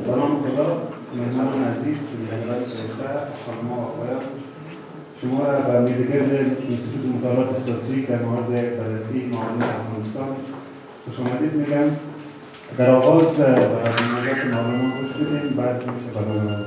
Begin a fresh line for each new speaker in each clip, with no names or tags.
به نام خدا، مهمان عزیز که در سر خانم و آقایان، شما را بر میزگرد انستیتوت مطالعات استراتژیک در مورد بررسی معاملات افغانستان خوش آمدید میگم. در آغاز به موضوعات معلومات گوش بدیم، بعد میشه برنامه رو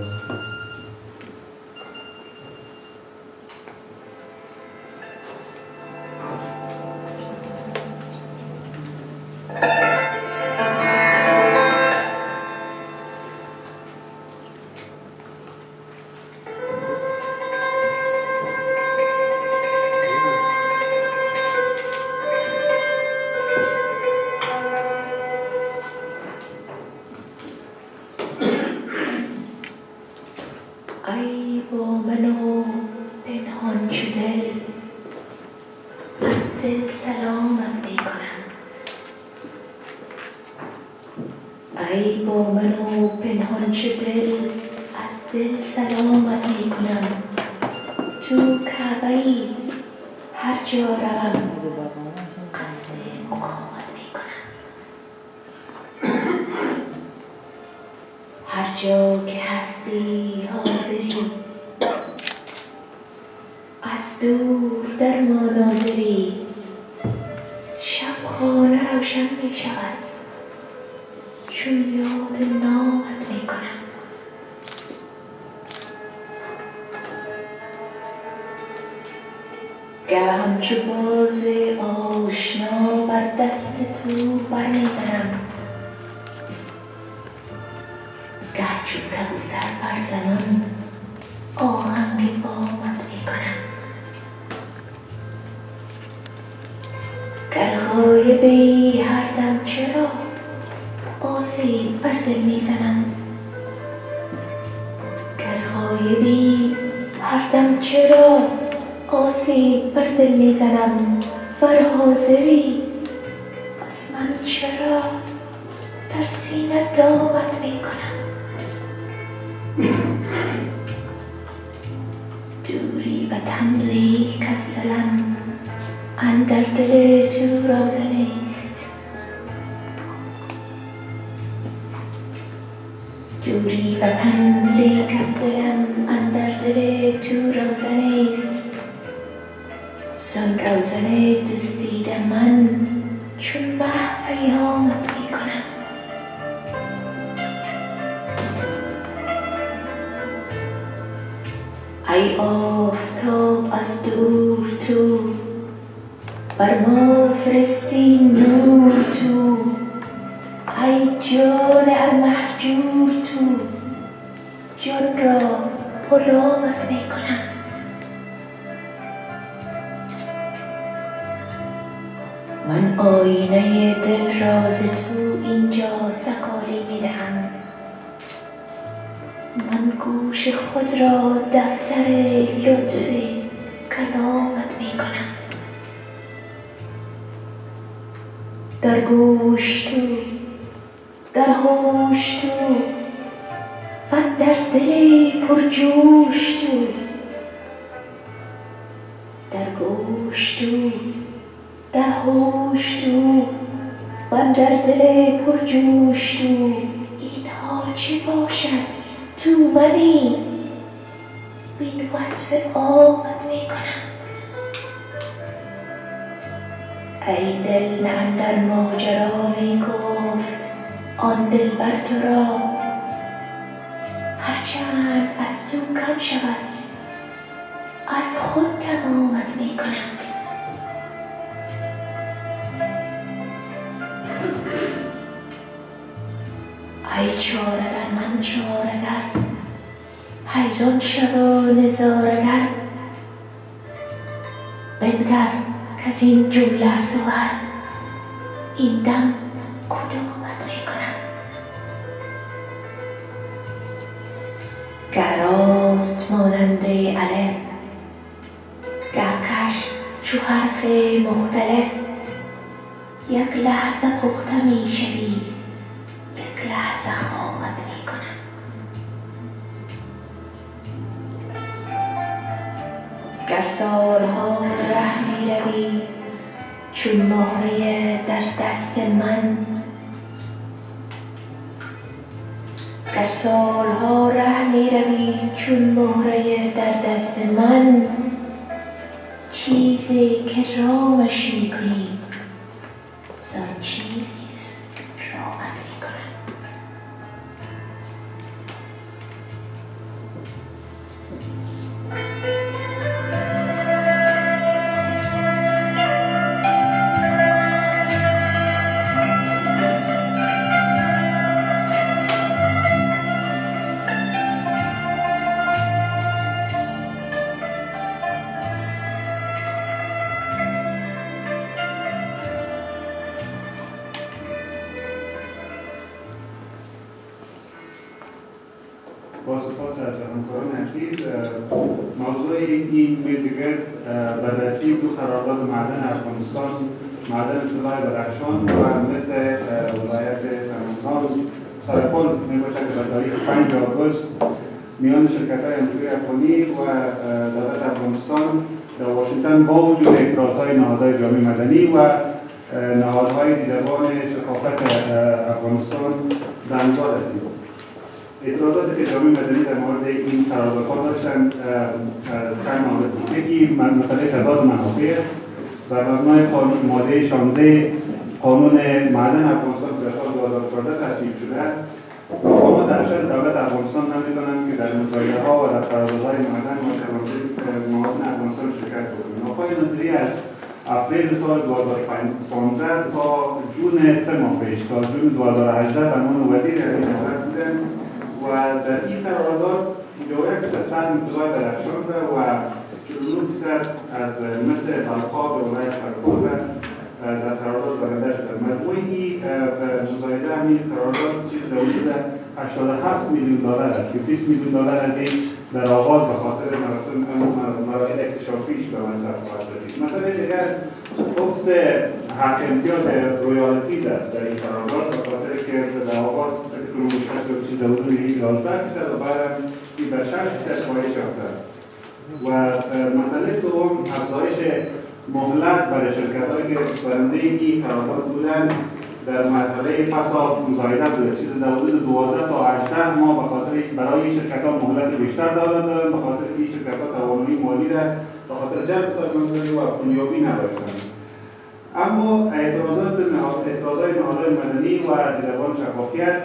ای با منو پنهان شده از دل سلامت میکنم. ای با منو پنهان شده از دل سلامت میکنم. تو کعبه‌ای هر جا روم قصد مقاومت میکنم. هر جا که هستی حاضری، از دور در مناظری، شب خانه روشن می شود چون یاد نامت می کنم. گه همچو باز آشنا بر دست تو برمی‌زنم، گه چون کبوتر بر زمین آهنگ بامت میکنم. گر غایبی هر دم چرا آسیب بر دل میزنم. گر غایبی هر دم چرا آسیب بر دل میزنم. ور حاضری پس من چرا در سینه دامت میکنم. دوری و تملی کز دلم اندر دل تو روزنه است. دوری و تملی کز دلم اندر دل تو روزنه است. زان روزنه دزدیده من چون مه پیامت میکنم. ای آفتاب از دور تو بر ما فرستی نور تو. ای جان المهجور تو جان را غلامت میکنم. من آینه دل را ز تو اینجا سکالی میدهم. من گوش خود را دفتر لطف کلامت میکنم. در گوش تو، در هوش تو و در دل پرجوش تو. در گوش تو، در هوش تو و در دل پرجوش تو. اینها چه باشد تو منی بین وصف آمد میکنم. ای دل نه اندر ماجرا میگفت آن دل بر تو را. هرچند از تو کم شود از خود تمامت میکنم. ای چاره گر من چاره گر حیران شو و نظاره گر. بنگر کز این جمله صور این دم کدامت میکنم. گر راست ماننده الف، گر کش چو حرف مختلف. یک لحظه پخته میشوی یک لحظه خامت میکنم. گر سالها ره میروی چون مهره در دست من. سالها ره می روی چون مهره در دست من، چیزی که رامش می کنی زان چیز رامت می کنم.
با سپاس از همکاران عزیز، موضوع این میزگرد بررسی دو قرارداد معدن افغانستان، معدن طلای بدخشان و مثل ولایت سمنگان سرپل می باشد که در تاریخ 5 آگوست میان شرکت‌های امریکایی افغانی و دولت افغانستان در واشنگتن با وجود اعتراضهای نهادهای جامعه مدنی و نهادهای دیدبان شفافت افغانستان به امضا رسید. اعتراضاتی که جامعه مدنی در مورد این قراردادها داشتند چند مورد بود. یکی مسئله تضاد منافع بر مبنای ماده 16 قانون معدن افغانستان که در سال 2014 تصویب شده، مقامات ارشد دولت افغانستان نمی‌دانند که در مطالعه‌ها و در قراردادهای معدن معدن افغانستان شرکت بکنند. نخواهی نظری از اپریل سال 2015 تا جون 3 ماه پیش تا جون 2018 به عنوان وزیر ارشد دولت بودند و در این قرارداد 51% امتیاز درخشان و 49% از مثل بلخاب و ولایت سرپل در قرارداد برنده شده. مجموعی مزایده همین قرارداد چیز در حدود 87 میلیون دلار است که 20 میلیون دلار از این در آغاز به خاطر مراحل اکتشافیش به مصرف خواهد رسید. مثلا دیگر افت حق امتیاز رویالتیز است در این قرارداد به خاطر که در آغاز چیز در حدود 11% و بعد این به 6% کاهش یافته است. و مسئله سوم افزایش مهلت برای شرکت‌هایی که برنده این قرارداد بودند در مرحله پسا مزایده بوده، چیز در حدود 12 تا 18 ماه به خاطر برای شرکت‌ها مهلت بیشتر دادند، به خاطر که شرکت‌ها توانایی مالی را به خاطر جلب سرمایه‌گذاری و پولیابی نداشتند. اما اعتراضهای نهادهای مدنی و دیدبان شفافیت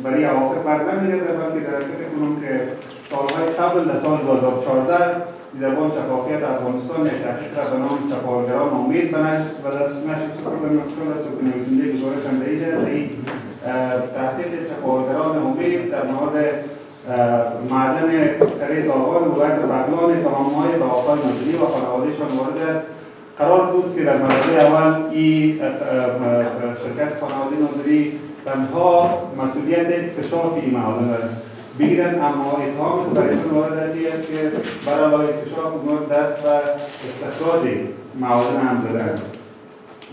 برای عواقب برنمی‌گردد، بلکه در فکر کنم که سالهای قبل در سال 2014 دیدبان شفافیت افغانستان یک تحقیق را به نام چپاولگران امید بنشت و در نشر چون از نویسنده گزارش اندهیده این تحقیق چپاولگران امید در مورد معدن ریز آغان ولایت بغلان تمام‌های به آقای مدنی و خانوادهشان وارد است. قرار بود که در مرحله اول این شرکت خانواده نادری تنها مسئولیت اکتشاف این معادن را بگیرند، اما اتهام برایشان وارد است که برای اکتشاف اونها دست به استخراج معادن هم زدند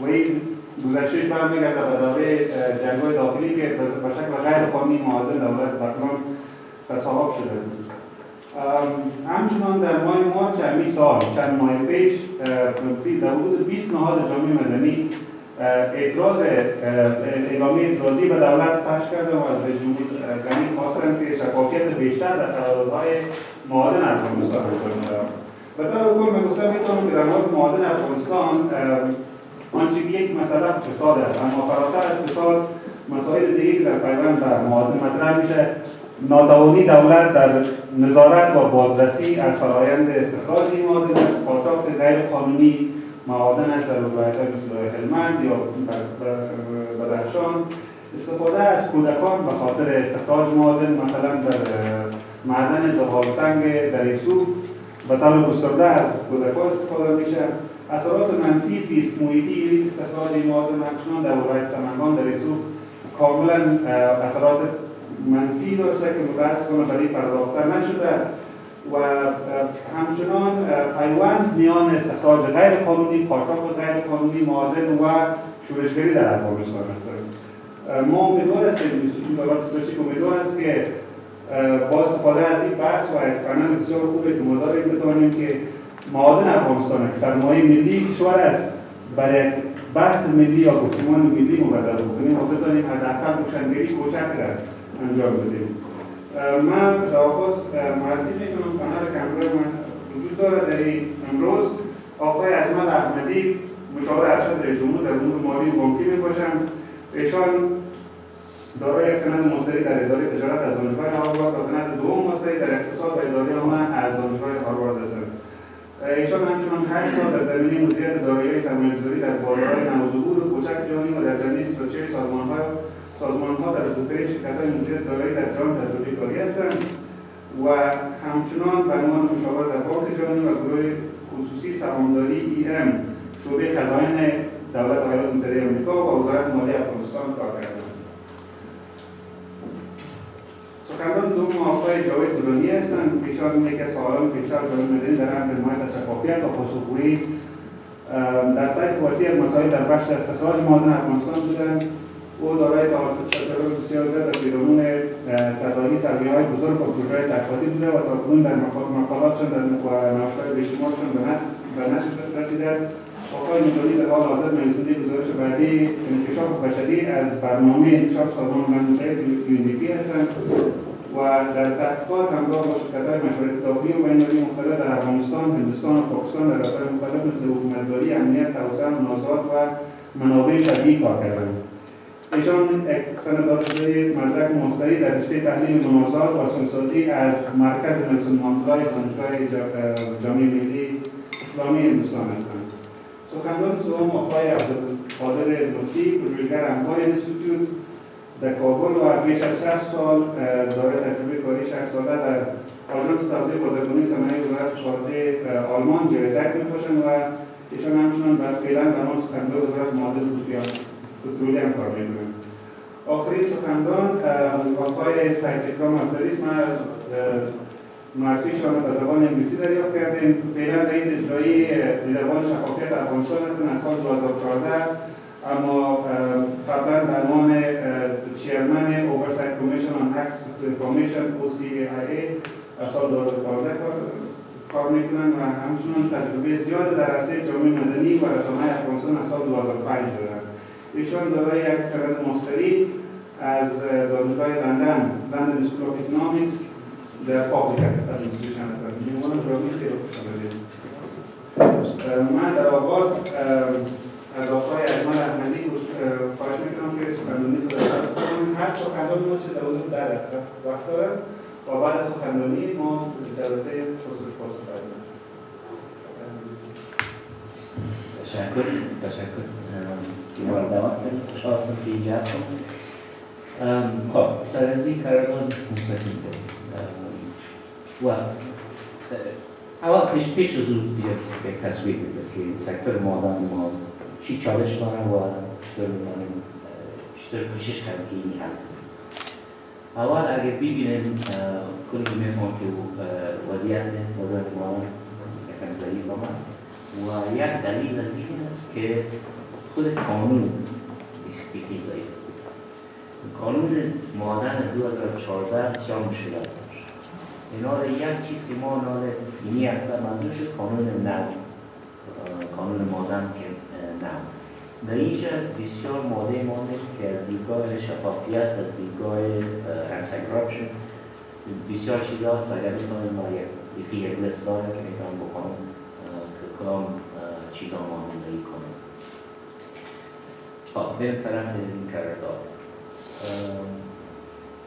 و این گذشتهش برمیگرده به دوره جنگ‌های داخلی که به شکل غیر قانونی معادن دولت بغلان تصاحب شده بود. همچنان در ماه مارچ همین سال چند ماه پیش در حدود 20 نهاد جامعه مدنی اعلامیه اعتراضی به دولت پخش کرده و از رئیس جمهور غنی خواستند که شفافیت بیشتر در قراردادهای معادن افغانستان انجام شود. به طور کل من گفتم میتونم که در مورد معادن افغانستان آنچه که یک مسئله اقتصاد است، اما فراتر از اقتصاد مسائل دیگری که در پیوند به معادن مطرح میشه، ناتوانی دولت در نظارت و بازرسی از فرآیند استخراج این معادن است، قاچاق غیر قانونی معادن است در ولایت‌های مثل هلمند یا بدخشان، استفاده از کودکان به خاطر استخراج معادن، مثلا در معدن زغال سنگ در یوسف به طور گسترده از کودکان استفاده میشه. اثرات منفی زیست محیطی استخراج این معادن همچنان در ولایت سمنگان در یوسف کاملا اثرات منفی داشته که متاسفانه برای پرداخته نشده و همچنان پیوند میان استخراج غیر قانونی، قاچاق غیر قانونی معادن و شورشگری در افغانستان است. ما امیدوار هستیم، اینستیتوت استراتژیک امیدوار است که با استفاده از این بحث و قانون بسیار خوبی که ما داریم بتوانیم که معادن افغانستان که سرمایه ملی کشور است برای بحث ملی یا گفتمان ملی مبادله بکنیم و بتوانیم حداقل روشنگری کوچک را انجام بدیم. من درخواست معرفی میکنم پنل کمرای من وجود داره در این امروز. آقای اجمل احمدی مشاور ارشد رئیس جمهور در امور مالی و بانکی میباشند. ایشان دارای یک سند ماستری در اداره تجارت از دانشگاه هاروارد و سند دوم ماستری در اقتصاد و اداره عامه از دانشگاه هاروارد هستند. ایشان همچنان 8 سال در زمینه مدیریت دارایی‌های سرمایه‌گذاری در بازارهای نوظهور و کوچک جهانی و در زمینه استراتژی سازمان‌ها در بزرگترین شرکت‌های مدیریت دارایی در جهان تجربه کاری هستند و همچنان به عنوان مشاور در بانک جهانی و گروه خصوصی سهامداری EM شعبه خزائن دولت ایالات متحده آمریکا و وزارت مالی افغانستان کار کردند. سخنران دوم آقای جاوید طولانی هستند. ایشان یکی از فعالان کشور جامعه مدنی در امر حمایت از شفافیت و پاسخگویی در طیف وسیع از مسائل در بخش استخراج معادن افغانستان بودند. او دارای تجربه بسیار زیاد در پیرامون تداعی سرمایه‌های بزرگ و پروژه‌های تحقیقاتی بوده و تاکنون در مقالاتشان و نوشته‌های بیشمارشان به نشر رسیده است. آقای نورانی در حال حاضر نویسنده گزارش بعدی انکشاف بشری از برنامه انکشاف سازمان ملل UNDP هستند و در تحقیقات همراه با شرکت‌های مشورتی داخلی و بین‌المللی مختلف در افغانستان، هندوستان و پاکستان در رسائل مختلف مثل حکومتداری، امنیت، توسعه، منازعات و منابع طبیعی کار کردند. ایشان سند دارای مدرک ماستری در رشته تحلیل منازعات و سازی از مرکز نلسون ماندلا دانشگاه جامعه ملی اسلامی هندوستان هستند. سخنران سوم آقای عبدالقادر لطفی پژوهشگر افغان اینستیتوت در کابل و بیش از 60 سال دارای تجربه کاری 6 ساله در آژانس توسعه بازرگانی صنایع وزارت خارجه آلمان جایزک میباشند و ایشان همچنان فعلا به عنوان سخنگوی وزارت معادن پترولیم کار میکنند. آخرین سخنران آقای سعید اکرام افزاری است. من معرفیشان به زبان انگلیسی دریافت کردیم. فعلا رئیس اجرایی دیدبان شفافیت افغانستان هستند از سال 2014، اما قبلا به عنوان چیرمن Oversight Commission on Access to Information OCAIA از سال 2015 کار میکنند و همچنان تجربه زیاد در عرصه جامعه مدنی و رسانه‌های افغانستان از سال 2005 دارند. ایشان دارای یک سند ماستری از دانشگاه لندن اسکول آف اکنامیکس در پابلیک ادمنستریشن هستند. میمونم جامعه خیلی خوش آمدید. من در آغاز از آقای اجمل احمدی خواهش میکنم که سخنرانی رو کنیم. هر سخنرانی ما چه دوازده در وقت داره و بعد از سخنرانی ما جلسه پرسش پاسخ داریم.
تشکر که ما دعوت کردید. خوشحال هستم که اینجا هستم. خب سرنزی قرارداد مستقیم داریم و اول پیش از اون دیگه یک تصویر بده که سکتور معادن ما چی چالش داره و چطور کوشش کردیم که این حل کنیم. اول اگر ببینیم کلی که میفهم که وضعیت وزارت معادن یکم ضعیف هم است و یک دلیل از این است که خود قانون بیخی ضعیف. قانون معادن 2014 بسیار مشکلات داشت. اینا یک چیز که ما اینی اکثر منظور شد قانون معادن که نو. در اینجا بسیار ماده مانده که از دیدگاه شفافیت، از دیدگاه انتی کراپشن بسیار چیزا هست. اگر بتونیم ما یک لیست داره که میتونم بکنم که کدام چیزا مانندگی کنم. خب بریم طرف این قرارداد.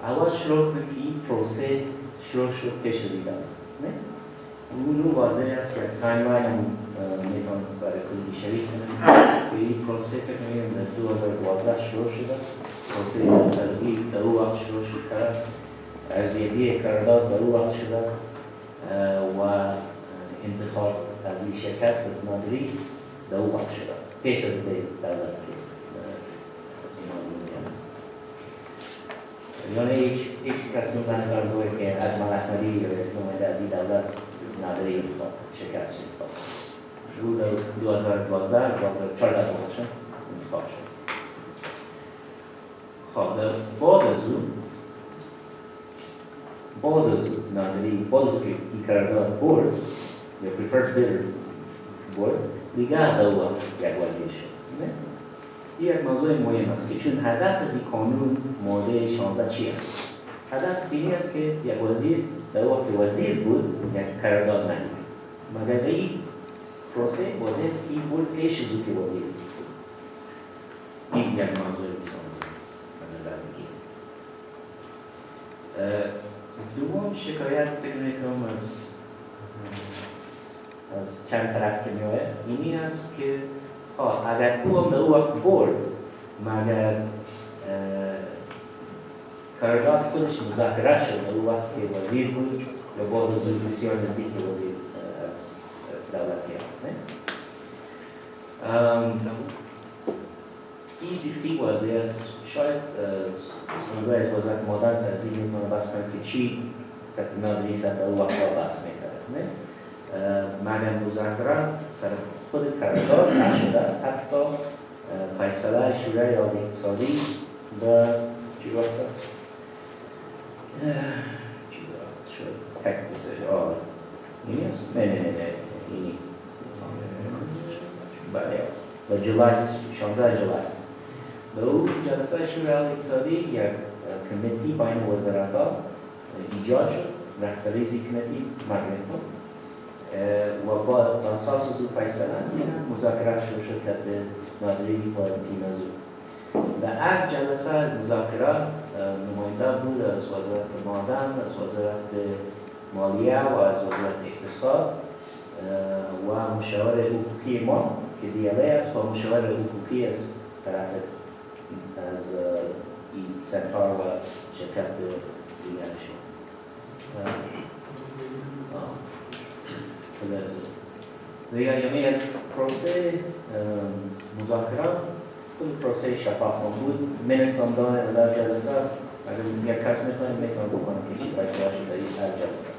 اول شروع کنیم که این پروسه شروع شد پیش از این نه؟ اون واضح است که تایملاین هم میتونم برای کلی شریک کنم که این پروسه که میگم در 2012 شروع شده. پروسه تلقی در او وقت شروع شد کرد. ارزیابی قرارداد در او وقت شده و انتخاب از این شرکت رزمندری در او وقت شده. پیش از دولت که یعنی هیچ کسی نمی‌دونه که اجمل احمدی یا نماینده از این دولت نداره انتخاب شرکت انتخاب شروع در 2012 2014 انتخاب شد. خب بعد از اون که این قرارداد برد یا preferred bidder برد دیگه در وقت یک وضعیت شد. یک موضوع مهم است که چون هدف از این قانون ماده 16 چی است؟ هدف اینی است که یک وزیر در وقت وزیر بود یک قرارداد نگیره. مگر در این پروسه وزیر است که این بود پیش از او که وزیر بود. این یک موضوع است از نظر میگیرم. دوم شکایت فکر میکنم از چند طرف که میآید اینی است که اگر او هم در او وقت برد مگر قرارداد خودش مذاکره شد در او وقت که وزیر بود یا با حضور بسیار نزدیک وزیر از دولت کرد. این دیخی واضح است. شاید سخنگوی از وزارت مادن سرزی میکنه بس کنه که چی نادری سر در او وقت بس میکنه. مگر مذاکره سر خود قرارداد نشده، حتی فیصله شورای عالی اقتصادی به چی وقت است؟ چی وقت شد؟ تک بسیار اینی است؟ نه اینی بله به جولای 16 جولای به او جلسه شورای عالی اقتصادی یک کمیتی بین وزارت‌ها ایجاد شد. رهبری کمیتی مجلس و با اساس از او فیصله مذاکره شد که نادری و تیمازو. در هر جلسه مذاکره نماینده بود از وزارت معدن، از وزارت مالیه و از وزارت اقتصاد و مشاور حقوقی ما که دیاله است و مشاور حقوقی از طرف از این سنتار و شرکت دیگر شد. دیگه از پروسه مذاکره خود پروسه شفاف بود. من انسان دانه از هر جلسه اگر یک کس میتونه بکنه که چی فیصله شده این هر جلسه.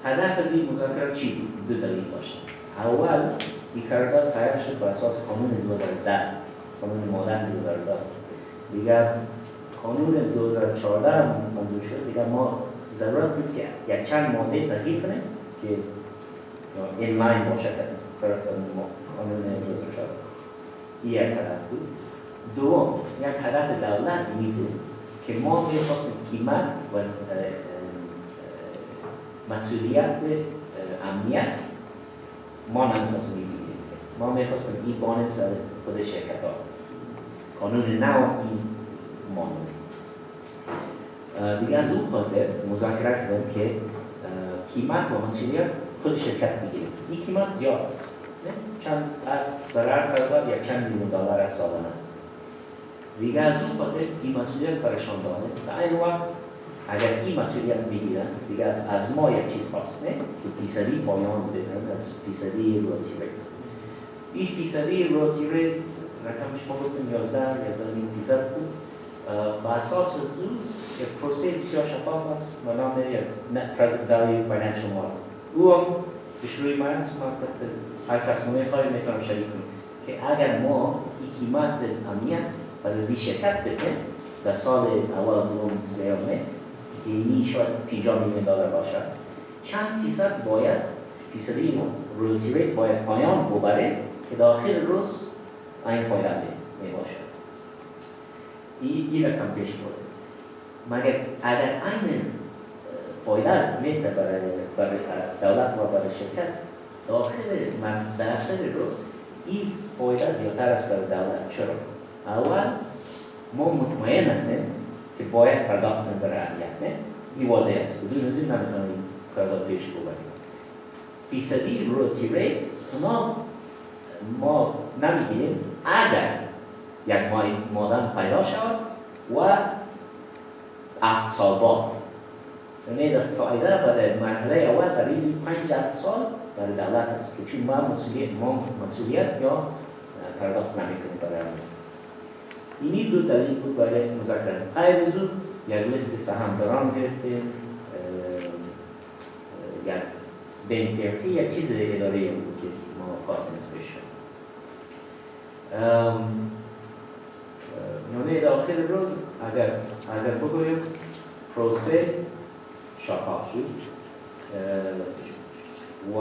هدف از این مذاکره چی بود؟ دو دلیل داشت. اول این قرارداد تیار شد بر اساس قانون 2010 قانون مادن 2010. دیگر قانون 2014 منظور شد. دیگر ما ضرورت بود که یک چند ماده تغییر کنیم که این لاین باشه که قانون 2014. این یک هدف بود. دوم یک هدف دولت می بود که ما می‌خواستیم قیمت و مسئولیت امنیت ما نمی‌خواستیم بگیریم. ما می‌خواستیم این بانم سر خود شرکت‌ها. قانون نو این مانند. دیگه از اون خاطر مذاکره کردیم که قیمت و مسئولیت خود شرکت بگیریم. این قیمت زیاد است. چند برای هر قرارداد یک چند میلیون دلار از سالانه. دیگه از اون خاطر این مسئولیت برشان داره. در این وقت اگر این مسئولیت بگیرن دیگه از ما یک چیز خواست نه که فیصدی پایان بدن از فیصدی رویالتی ریت. این فیصدی رویالتی ریت رقمش ما گفتیم 11.5% بود. با اساس از او یک پروسه بسیار شفاف است و نام یک Net Present Value Financial Model. او هم بشروی من است هر کس میخواهی میتونم شریک کنیم که اگر ما این قیمت امنیت برای شرکت بکنیم در سال اول دوم سوم که اینی شاید 50 میلیون دلار باشد چند فیصد باید فیصدی رویالتی ریت باید پایان ببره که در آخر روز این فایده می باشد. این رقم پیش برده. مگر اگر این فایده میده برای دولت و برای شرکت در آخر روز این فایده زیادتر است برای دولت. چرا؟ اول ما مطمئن هستیم که باید پرداخت کنیم برای امنیت نه؟ این واضح است. بدون از این نمیتونیم قرارداد پیش ببریم. فیصدی رویالتی ریت ما نمیگیریم اگر یک مادن پیدا شود و 7 سال بعد. یعنی در فایده برای مرحله اول برای این 5-7 سال برای دولت است که چون ما مسئولیت یا پرداخت نمیکنیم برای امنیت. اینی دو دلیل بود برای مذاکره. غیر از اون یک لیست سهامداران گرفتیم، یک بین‌کرتی، یک چیز اداری بود که ما خواستیم اسمش شد. یعنی در آخر روز اگر بگویم پروسه شفاف شد و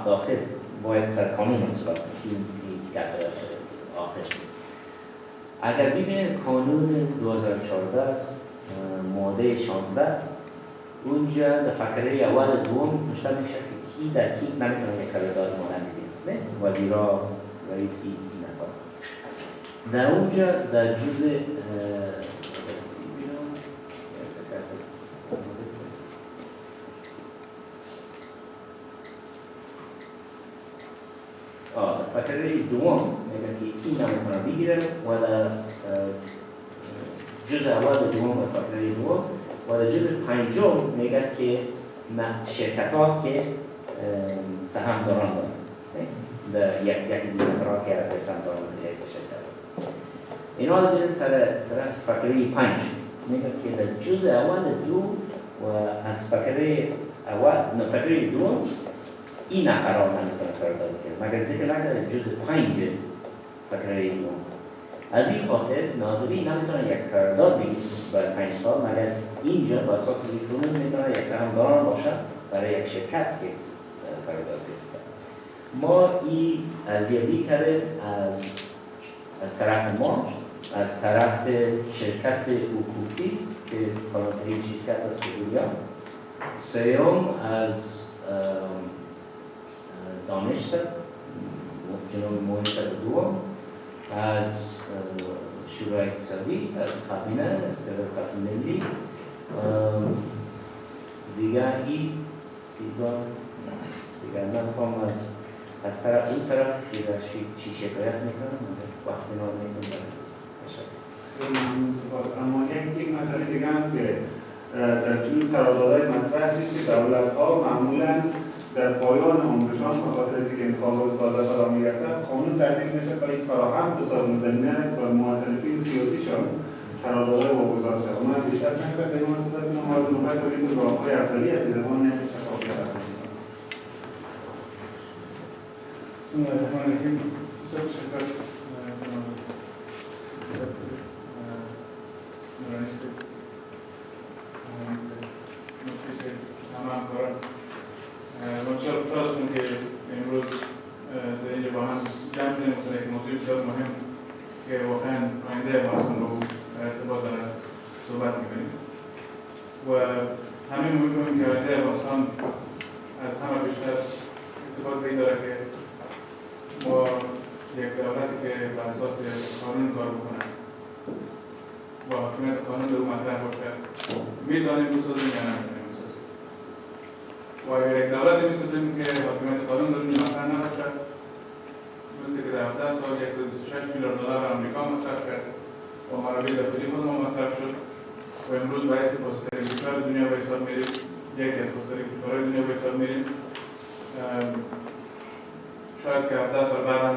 داخل باید سر قانون صورت آخر. اگر ببینید قانون 2014 ماده 16 اونجا در فقره اول دوم نوشته میشه که کی در کی نمیتونه یک قرارداد مانند بگیره، نه وزیرا، رئیسی این نفر. در اونجا در جزء فقره دوم میگه که کی نمیتونه بگیره و در جزء اول دوم فقره دوم و در جزء پنجم میگه که شرکت ها که سهامداران دارن در یک زیرترا که سهامداران یک شرکت اینا رو داریم طرف فقره 5 میگه که در جزء اول دو و از فقره اول فقره دو این نفرها نمیتونه قرارداد کرد مگر ذکر نکرده جزء 5 فقره دو. از این خاطر ناظری نمیتونه یک قرارداد بگیره برای 5 سال مگر اینجا با اساس این قانون میتونه یک سهامداران باشه برای یک شرکت که قرارداد بگیره. ما این ارزیابی کردیم از طرف ما، از طرف شرکت حقوقی که کلانترین شرکت است دنیا، سوم از دانشگاه جنوب محیط دوم، از شورای اقتصادی، از کابینه، از طرف ملی، دیگر نمیخوام از طرف اون طرف چی شکایت میکنم وقتی نام میکنم.
اما یک مسئله دیگه هم که در جور قراردادهای مطرح است که دولت‌ها معمولاً در پایان عمرشان به خاطر اینکه انتخابات تازه فرا میرسد قانون تدوین میشه برای فراهم بسازن زمینه بر مخالفین سیاسیشان قراردادهای واگذار شود. من بیشتر نمی‌کنم در این مناسبت مورد نظر داریم که راه‌های افضلی از زمان شفافیت است.
بسم الله الرحمن الرحیم. بسیار تشکر بسیار خوشحال هستم که امروز در اینجا با هم جمع شدیم واسه یک موضوع بسیار مهم که واقعا آینده افغانستان رو ارتباط داره صحبت میکنیم و همین می‌فهمیم که آینده افغانستان از همه بیشتر ارتباط به این داره که ما یک دولتی که بر اساس قانون کار بکنه با حاکمیت قانون در او مطرح باشه میتونیم بسازیم یا نمیتونیم بسازیم و اگر یک دولتی میسازیم که حاکمیت قانون در اون مطرح نباشه مثل که در 17 سال 126 میلیارد دلار آمریکا مصرف کرد و منابع داخلی خود ما مصرف شد و امروز باعث پاسداری کشور دنیا به حساب میریم یکی از پاسداری کشورهای دنیا به حساب میریم شاید که 17 سال بعد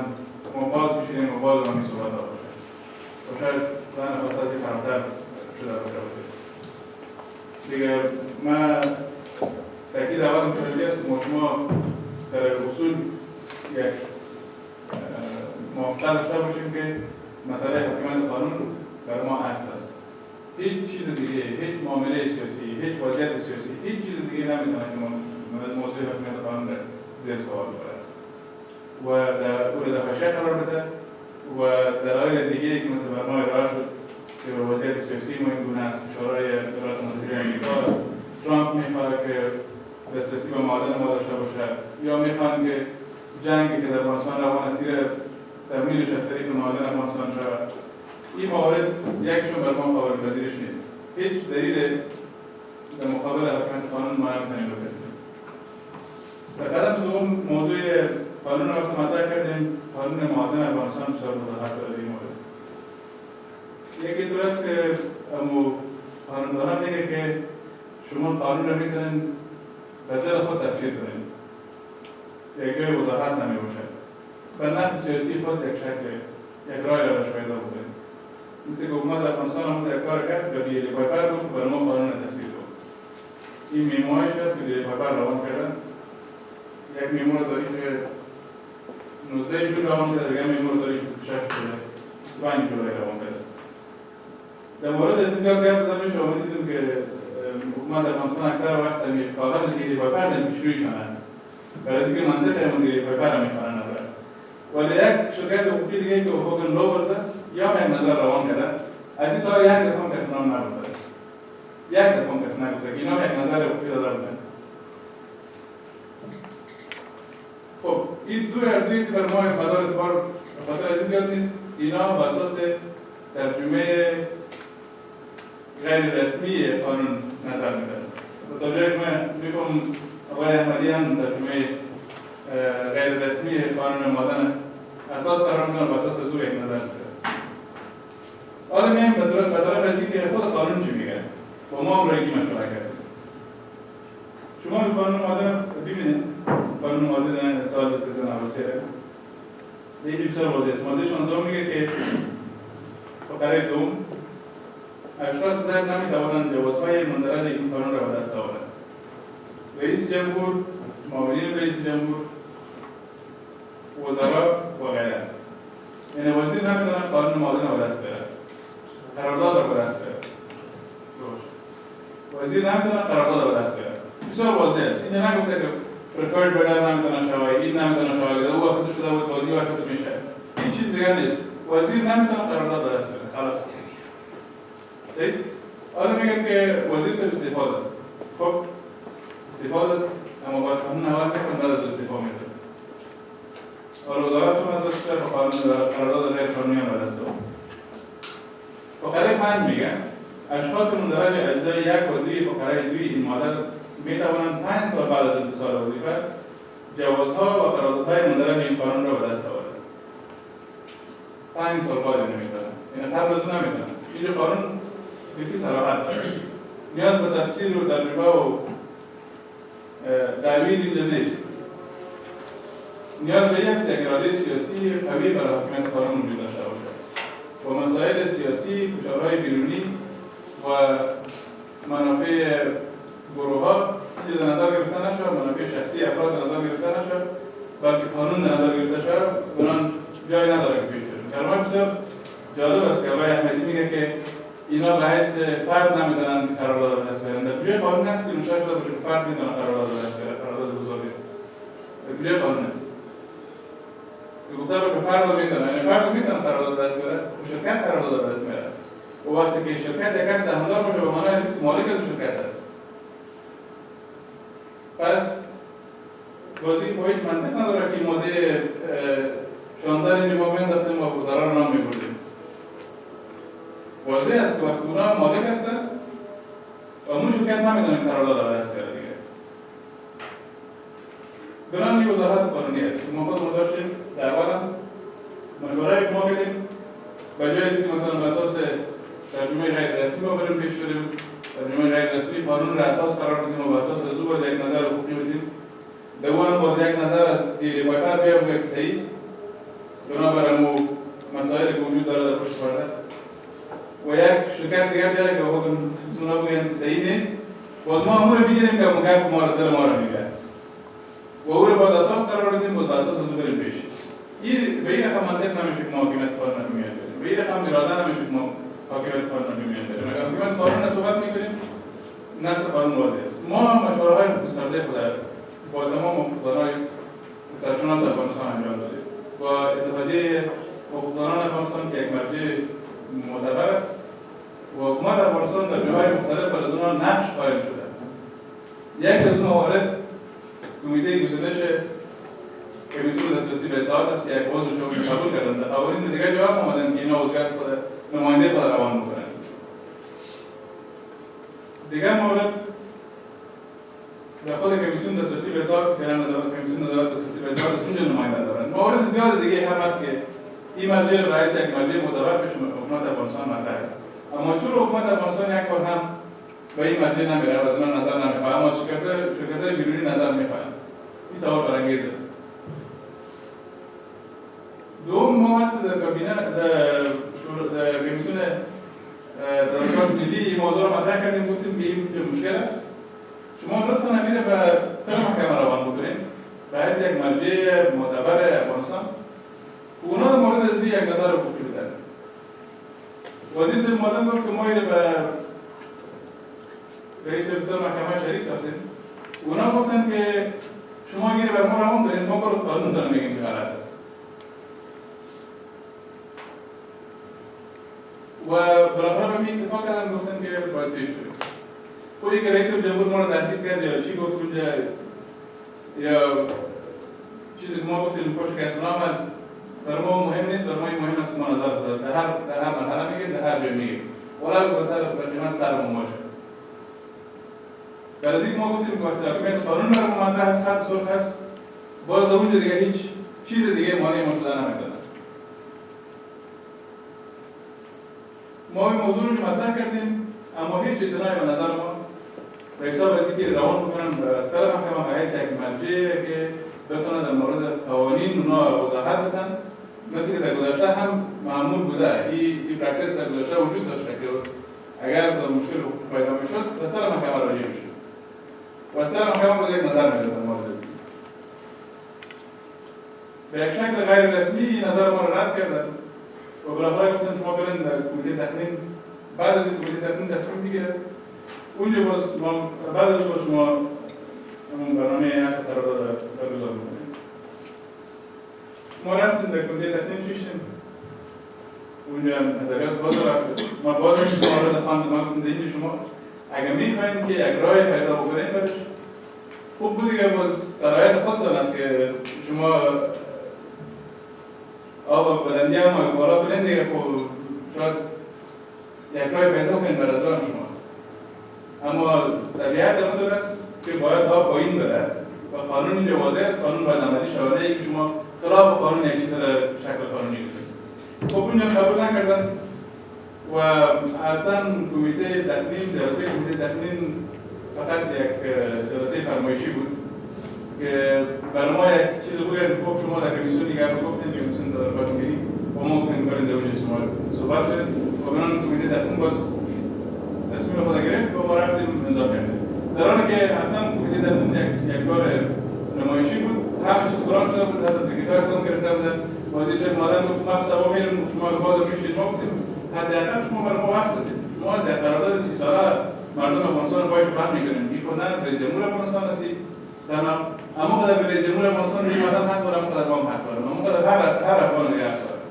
ما باز میشینیم و باز هم این صحبت ها باشه و شاید زن نفس از این فرامتر شده باشه دیگه من تاکید اول مسئله است که شما سر اصول یک موافقت داشته باشیم که مسئله حاکمیت قانون برای ما اصل است. هیچ چیز دیگه، هیچ معامله سیاسی، هیچ وضعیت سیاسی، هیچ چیز دیگه نمیتونه که موضوع حاکمیت قانون در زیر سوال ببره و در اول دفعه قرار بده و دلایل دیگه که مثل برنامه ارائه شد که وضعیت سیاسی ما این گونه است، فشارهای دولت متحده آمریکا است، ترامپ میخواد که دسترسی به معادن ما داشته باشه یا میخوان که جنگی که در افغانستان روان است تمویلش از طریق معادن افغانستان شود. این موارد یکشون بر ما قابل پذیرش نیست. هیچ دلیل در مقابل حاکمیت قانون ما نمیتونیم بپذیریم. در قدم دوم موضوع قانون رو وقتی مطرح کردیم قانون معادن افغانستان بسیار وضاحت داره این مورد. یکی طور است که قانوندانان میگه که شما قانون رو میتونین به دل خود تفسیر کنید. یک جای وضاحت نمی باشد. به نفع سیاسی خود یک شکل یک رای را پیدا بکنید. مثل که حکومت افغانستان هم یک کار کرد که دیگه پایپر گفت برای ما قانون تفسیر کنید. این میموهایش هست که دیگه پایپر روان کردن. یک میمو داری که 19 جون روان کرده، دیگه میمو داری که 26 جوله 25 جوله روان کرده. در مورد از زیاد گرم زده میشه و دیدیم که حکومت افغانستان اکثر وقت کاغذ دیگه پایپر در پیشرویشان است. برای اینکه منطقه همون دیگه پایپر هم میخوانه نبرد. و ولی یک شرکت حقوقی دیگه که حقوق لوبلز است یا یک نظر روان کرده از این تا یک دفعه کس نام نبوده یک دفعه کس نگفته که اینا یک نظر حقوقی داده بودن. خب این دوی بر ما مدار اعتبار خاطر عزیز یاد نیست. اینا بر اساس ترجمه غیر رسمی قانون نظر میدن. تا جایی که من میفهم آقای احمدی هم ترجمه غیر رسمی قانون مادن اساس قرار میدن و اساس از او یک نظر میدن. حالا میایم به طرف از اینکه خود قانون چی میگه و ما هم رایگی مشورت کردیم. شما به قانون مادن ببینید، قانون مادن سال 1393 دیگه بسیار واضح است. ماده 16 میگه که فقره دوم اشخاص زیر نمیتوانند جوازهای مندرج این قانون را به دست آورند. رئیس جمهور، معاونین رئیس جمهور، وزرا و غیره. یعنی وزیر نمیتواند قانون مادن را به دست بیاورد، قرارداد را به دست بیاورد. وزیر نمیتواند قرارداد را به دست بیاورد. بسیار واضح است. این نگفته که preferred bidder نمیتونه شوی، این نمیتونه شوی، او وقت شده بود بازی وقت میشه. این چیز دیگه نیست. وزیر نمیتونه قرارداد به دست بیاره. خلاص. صحیح؟ حالا میگن که وزیر سے استعفا داد. خب استعفا داد، اما باید قانون اول میکنه بعد از استعفا میده. حالا وزارت شما از دست قانون قرارداد غیر قانونی هم به دست آورد. فقره 5 میگه اشخاص مندرج اجزای 1 و 2 فقره 2 این ماده می توانند 5 سال بعد از امتثال وظیفه جوازها و قراردادهای مندرج این قانون را به دست آورند. 5 سال بعد نمیتونن. یعنی قبل از اون نمیتونن. اینجا قانون بسیار صراحت داره. نیاز به تفسیر و تجربه و دلیل اینجا نیست. نیاز به این است که اراده سیاسی قوی برای حاکمیت قانون وجود داشته باشد. با مسائل سیاسی، فشارهای بیرونی و منافع گروه‌ها چیز نظر گرفته نشد، منافع شخصی افراد نظر گرفته نشد، بلکه قانون نظر گرفته شد، اونان جای نداره که پیش برن. کلمه بسیار جالب است که آقای احمدی میگه که اینا به حیث فرد نمیدونن قرارداد به دست بیارن. در کجای قانون هست که نوشته شده باشه که فرد میتونه قرارداد به دست بیاره، قرارداد بزرگی. در کجای قانون هست؟ که گفته باشه فرد میتونه، یعنی فرد میتونه قرارداد به دست بیاره، شرکت قرارداد به دست میاره. و وقتی که شرکت یک سهامدار باشه به معنای است که مالک از شرکت است. پس بازی با هیچ منطق نداره که ماده 16 اینجا ما میانداختیم و وزرا رو نام میبردیم. واضح است که وقتی اونا مالک هستن و اون شرکت نمیدونیم قرارداد به دست بیاره دیگه. بنان یه وزارت قانونی است. ما خودمون داشتیم در اول مشوره ما بدیم به جای اینکه مثلا به اساس ترجمه غیر رسمی ما بریم پیش بریم، ترجمه غیر رسمی قانون را اساس قرار بدیم و به اساس از او باز یک نظر حقوقی بدیم. دوم باز یک نظر از دیگه پایتر بیا بگه که صحیح است. بنابراین مو مسائلی که وجود داره در پشت پرده و یک شرکت دیگر بیاره که خودم اونا بگن که صحیح نیست. باز ما امور بگیریم که مگه ما رو دل ما رو میگه. و او رو باز اساس قرار بدیم باز اساس از او بریم پیش. این به این رقم منطق نمیشه که ما حاکمیت قانون نمیاد. به این رقم اراده نمیشه که ما حاکمیت قانون نمیاد. اگر حاکمیت قانون صحبت میکنیم نص قانون واضح است. ما مشوره‌های گسترده خود با تمام حقوقدانان سرشناس افغانستان انجام دادیم. با اتحادیه حقوقدانان افغانستان که یک مرجع معتبر است و حکومت افغانستان در جاهای مختلف از آنها نقش قائل شده. یک از موارد کمیته گزینش کمیسیون دسترسی به اطلاعات است که یک عضو شما قبول کردند. در قوانین دیگر جواب آمدند که اینا عضویت خود نماینده خود روان میکنند. دیگر مورد در خود کمیسیون دسترسی به اطلاعات فعلا کمیسیون نظارت دسترسی به اطلاعات اونجا نماینده دارند. موارد زیاد دیگه هم هست که این مرجع به حیث یک مرجع معتبر پیش حکومت افغانستان مطرح است. اما چون حکومت افغانستان یک بار هم به این مرجع نمیره و از اینا نظر نمیخواد، اما شرکت‌های بیرونی نظر میخواهند. این سوال برانگیز است. دوم ما وقتی در کابینه در کمیسیون تدارکات ملی این موضوع را مطرح کردیم، گفتیم که این مشکل است. شما لطفاً امیر به سر محکمه روان بکنید به حیث یک مرجع معتبر افغانستان که اونا در مورد از یک نظر حقوقی بدن. وزیر صاحب مادم گفت که ما اینو به رئیس بسیار محکمه شریک ساختیم. اونا گفتن که شما گیری بر ما روان دارید، ما برای قانون دارم میگیم که غلط است. این اتفاق کردن گفتن که باید پیش بریم. خودی که رئیس جمهور ما رو تهدید کرد یا چی گفت اونجا یا چیزی که ما گفتیم پشت که اصلا آمد برای ما مهم نیست، برای ما این مهم است که ما نظر بدهیم. در هر مرحله میگیم، در هر جای میگیم. ولی به قیمت سرمون باشه. در از اینکه ما گفتیم که وقتی حاکمیت قانون برای مطرح هست، خط سرخ هست، باز در اونجا دیگه هیچ چیز دیگه مانع ما شدن نمیدادن. ما این موضوع رو مطرح کردیم، اما هیچ اطلاعی به نظر ما به حساب از اینکه روان بکنن به استر محکمه به حیث یک مرجعی که بتونه در مورد قوانین اونا وضاحت بدن. مثل که در گذشته هم معمول بوده، این پرکتیس در گذشته وجود داشته که اگر در مشکل پیدا میشد به استر محکمه راجع میشد و استر محکمه باید یک نظر میداد در مورد این. به یک شکل غیر رسمی این نظر ما را رد کردن و بالاخره گفتن شما برین در کمیته تقنین، بعد از این کمیته تقنین تصمیم میگیره. اونجا باز بعد از با شما همون برنامه حق قرارداد برگزار میکنیم. ما رفتیم در کمیته تقنین چیشتیم، اونجا نظریات باز شد. ما باز میشیم مورد خواند ما گفتیم اینجا شما اگر میخواین که یک راه پیدا بکنیم برش خوب بود دیگه، باز صلاحیت خودتان است که شما آب بلندی هم بالا برین دیگه، خب شاید یک راه پیدا کنین بر از آن شما. اما طبیعت امور است که باید ها پایین بره و قانون اینجا واضح است، قانون باید عملی شود، ای که شما خلاف قانون یک چیز را شکل قانونی کنید. خب اونجا قبول نکردن و اصلا کمیته تقنین، جلسه کمیته تقنین فقط یک جلسه فرمایشی بود که برای ما یک چیز بود. خب شما در کمیسیون دیگر گفتین که کمیسیون تدارکات میگیری و ما گفتیم برین در اونجا شما صحبت کنید و برای کمیته تقنین باز تصمیم خود گرفت و ما رفتیم امضا کردیم. در حالی که اصلا کمیته تقنین یک کار نمایشی بود، همه چیز قرآن شده بود، حتی دیگیتال خودم گرفته بودن. وزیر شیخ مادن گفت ما سبا میریم، شما باز میشید. ما گفتیم حداقل شما برای ما وقت بدید. شما در قرارداد 30 ساله مردم افغانستان پایش بند میکنین. این خود نه از رئیس جمهور افغانستان هستی، اما قدر به رئیس جمهور افغانستان میمدن حق دارم، قدر با هم حق دارم، اما قدر هر افغان دیگه حق داره.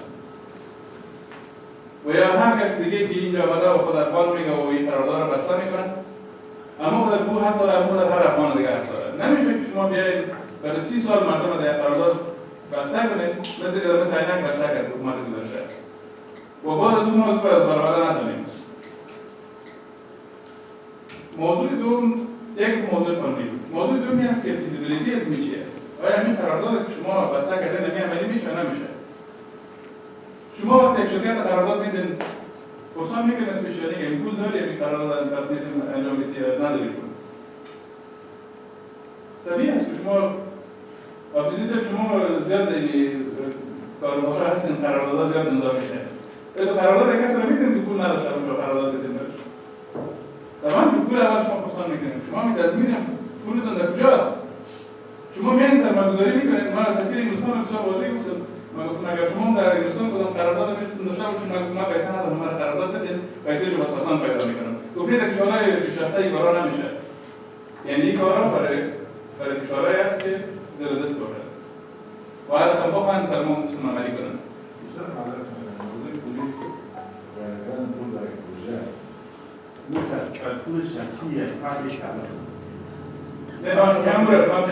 و یا هر کس دیگه که اینجا آمده و خود افغان میگه و این قرارداد رو بسته میکنه، اما قدر بو حق داره، اما قدر هر افغان دیگه حق داره. نمیشه که شما بیاید برای 30 سال مردم در قرارداد بسته کنید، مثل که مثل اینک بسته کرد حکومت گذشته. و بعد از اون موضوع باید برآورده ندانیم. موضوع دوم یک موضوع قانونی بود. موضوع دومی است که فیزیبیلیتی از چی است. آیا این قرارداد که شما بسته کردن عملی میشه یا نمیشه؟ شما وقتی یک شرکت قرارداد میدین، پرسان میکنید از پیشانی که این پول داری این قرارداد انجام بدی یا نداری پول. طبیعی است که شما آفیزی صرف شما زیاد کارموفر هستین، قرارداد زیاد امضا میشه. تو قرارداد کسی رو میدین که پول نداشته باشه قرارداد بدین برش. طبعا که پول اول شما پرسان میکنید، شما میتضمینید پولتون در کجاست؟ شما میان سرمایه‌گذاری میکنید. ما سفیر انگلستان رو بسیار واضح گفتم، ما گفتم اگر شما در انگلستان کدام قرارداد میتونید داشته باشید، ما گفتم ما پیسه ندارم، ما قرارداد بدید، پیسه رو بازپرسان پیدا میکنم. گفتید که کشورهای پیشرفته این کارا نمیشه. یعنی این کارا برای کشورهایی است که زیر دست باشه. و هر کم بخواهند سرمایه‌گذاری عملی کنند.
کالکول شخصی فردش کامل.
نه من